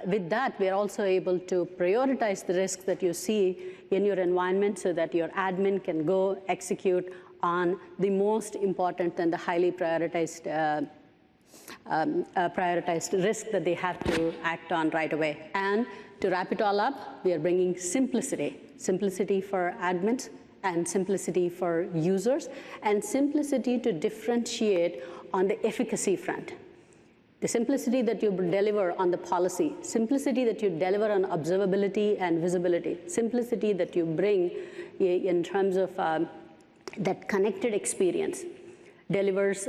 With that, we are also able to prioritize the risks that you see in your environment so that your admin can go execute on the most important and the highly prioritized risk that they have to act on right away. And to wrap it all up, we are bringing simplicity. Simplicity for admins, and simplicity for users, and simplicity to differentiate on the efficacy front. The simplicity that you deliver on the policy, simplicity that you deliver on observability and visibility, simplicity that you bring in terms of that connected experience delivers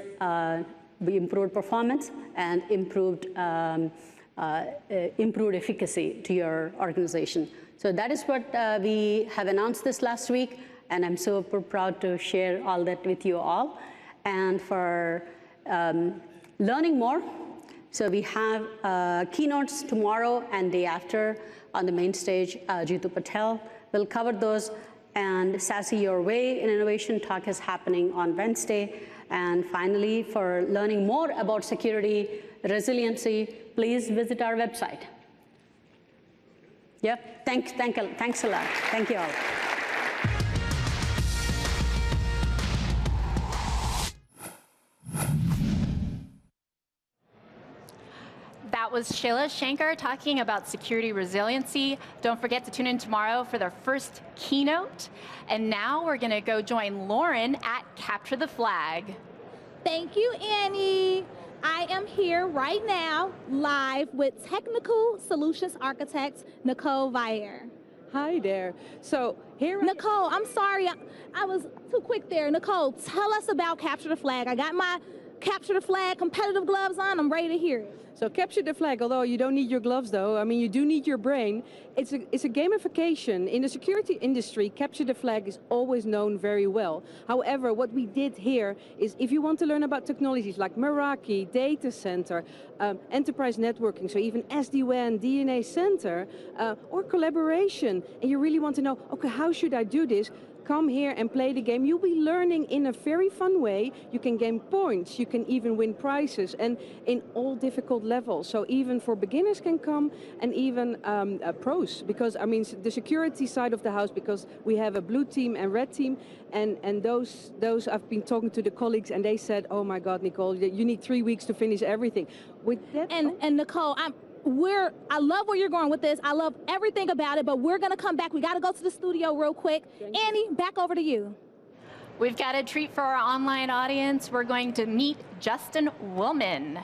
improved performance and improved efficacy to your organization. So that is what we have announced this last week, and I'm so proud to share all that with you all. And for learning more, so we have keynotes tomorrow and day after on the main stage. Jitu Patel will cover those, and Sassy Your Way in Innovation Talk is happening on Wednesday. And finally, for learning more about security resiliency, please visit our website. Yep, thanks a lot. Thank you all. That was Sheila Shankar talking about security resiliency. Don't forget to tune in tomorrow for their first keynote. And now we're going to go join Lauren at Capture the Flag. Thank you, Annie. I am here right now, live with Technical Solutions Architect, Nicole Vire. Hi there. So here Nicole, I'm sorry, I was too quick there. Nicole, tell us about Capture the Flag. I got my Capture the Flag competitive gloves on. I'm ready to hear it. So Capture the Flag, although you don't need your gloves though, I mean you do need your brain, it's a gamification. In the security industry, Capture the Flag is always known very well. However, what we did here is if you want to learn about technologies like Meraki, data center, enterprise networking, so even SD-WAN, DNA center, or collaboration, and you really want to know, okay, how should I do this? Come here and play the game. You'll be learning in a very fun way. You can gain points, you can even win prizes, and in all difficult levels. So even for beginners can come, and even pros, because I mean the security side of the house, because we have a blue team and red team, and those I've been talking to the colleagues, and they said, oh my God, Nicole, you need 3 weeks to finish everything. With that, and Nicole, I love where you're going with this. I love everything about it, but we're going to come back. We got to go to the studio real quick. Annie, back over to you. We've got a treat for our online audience. We're going to meet Justin Willman.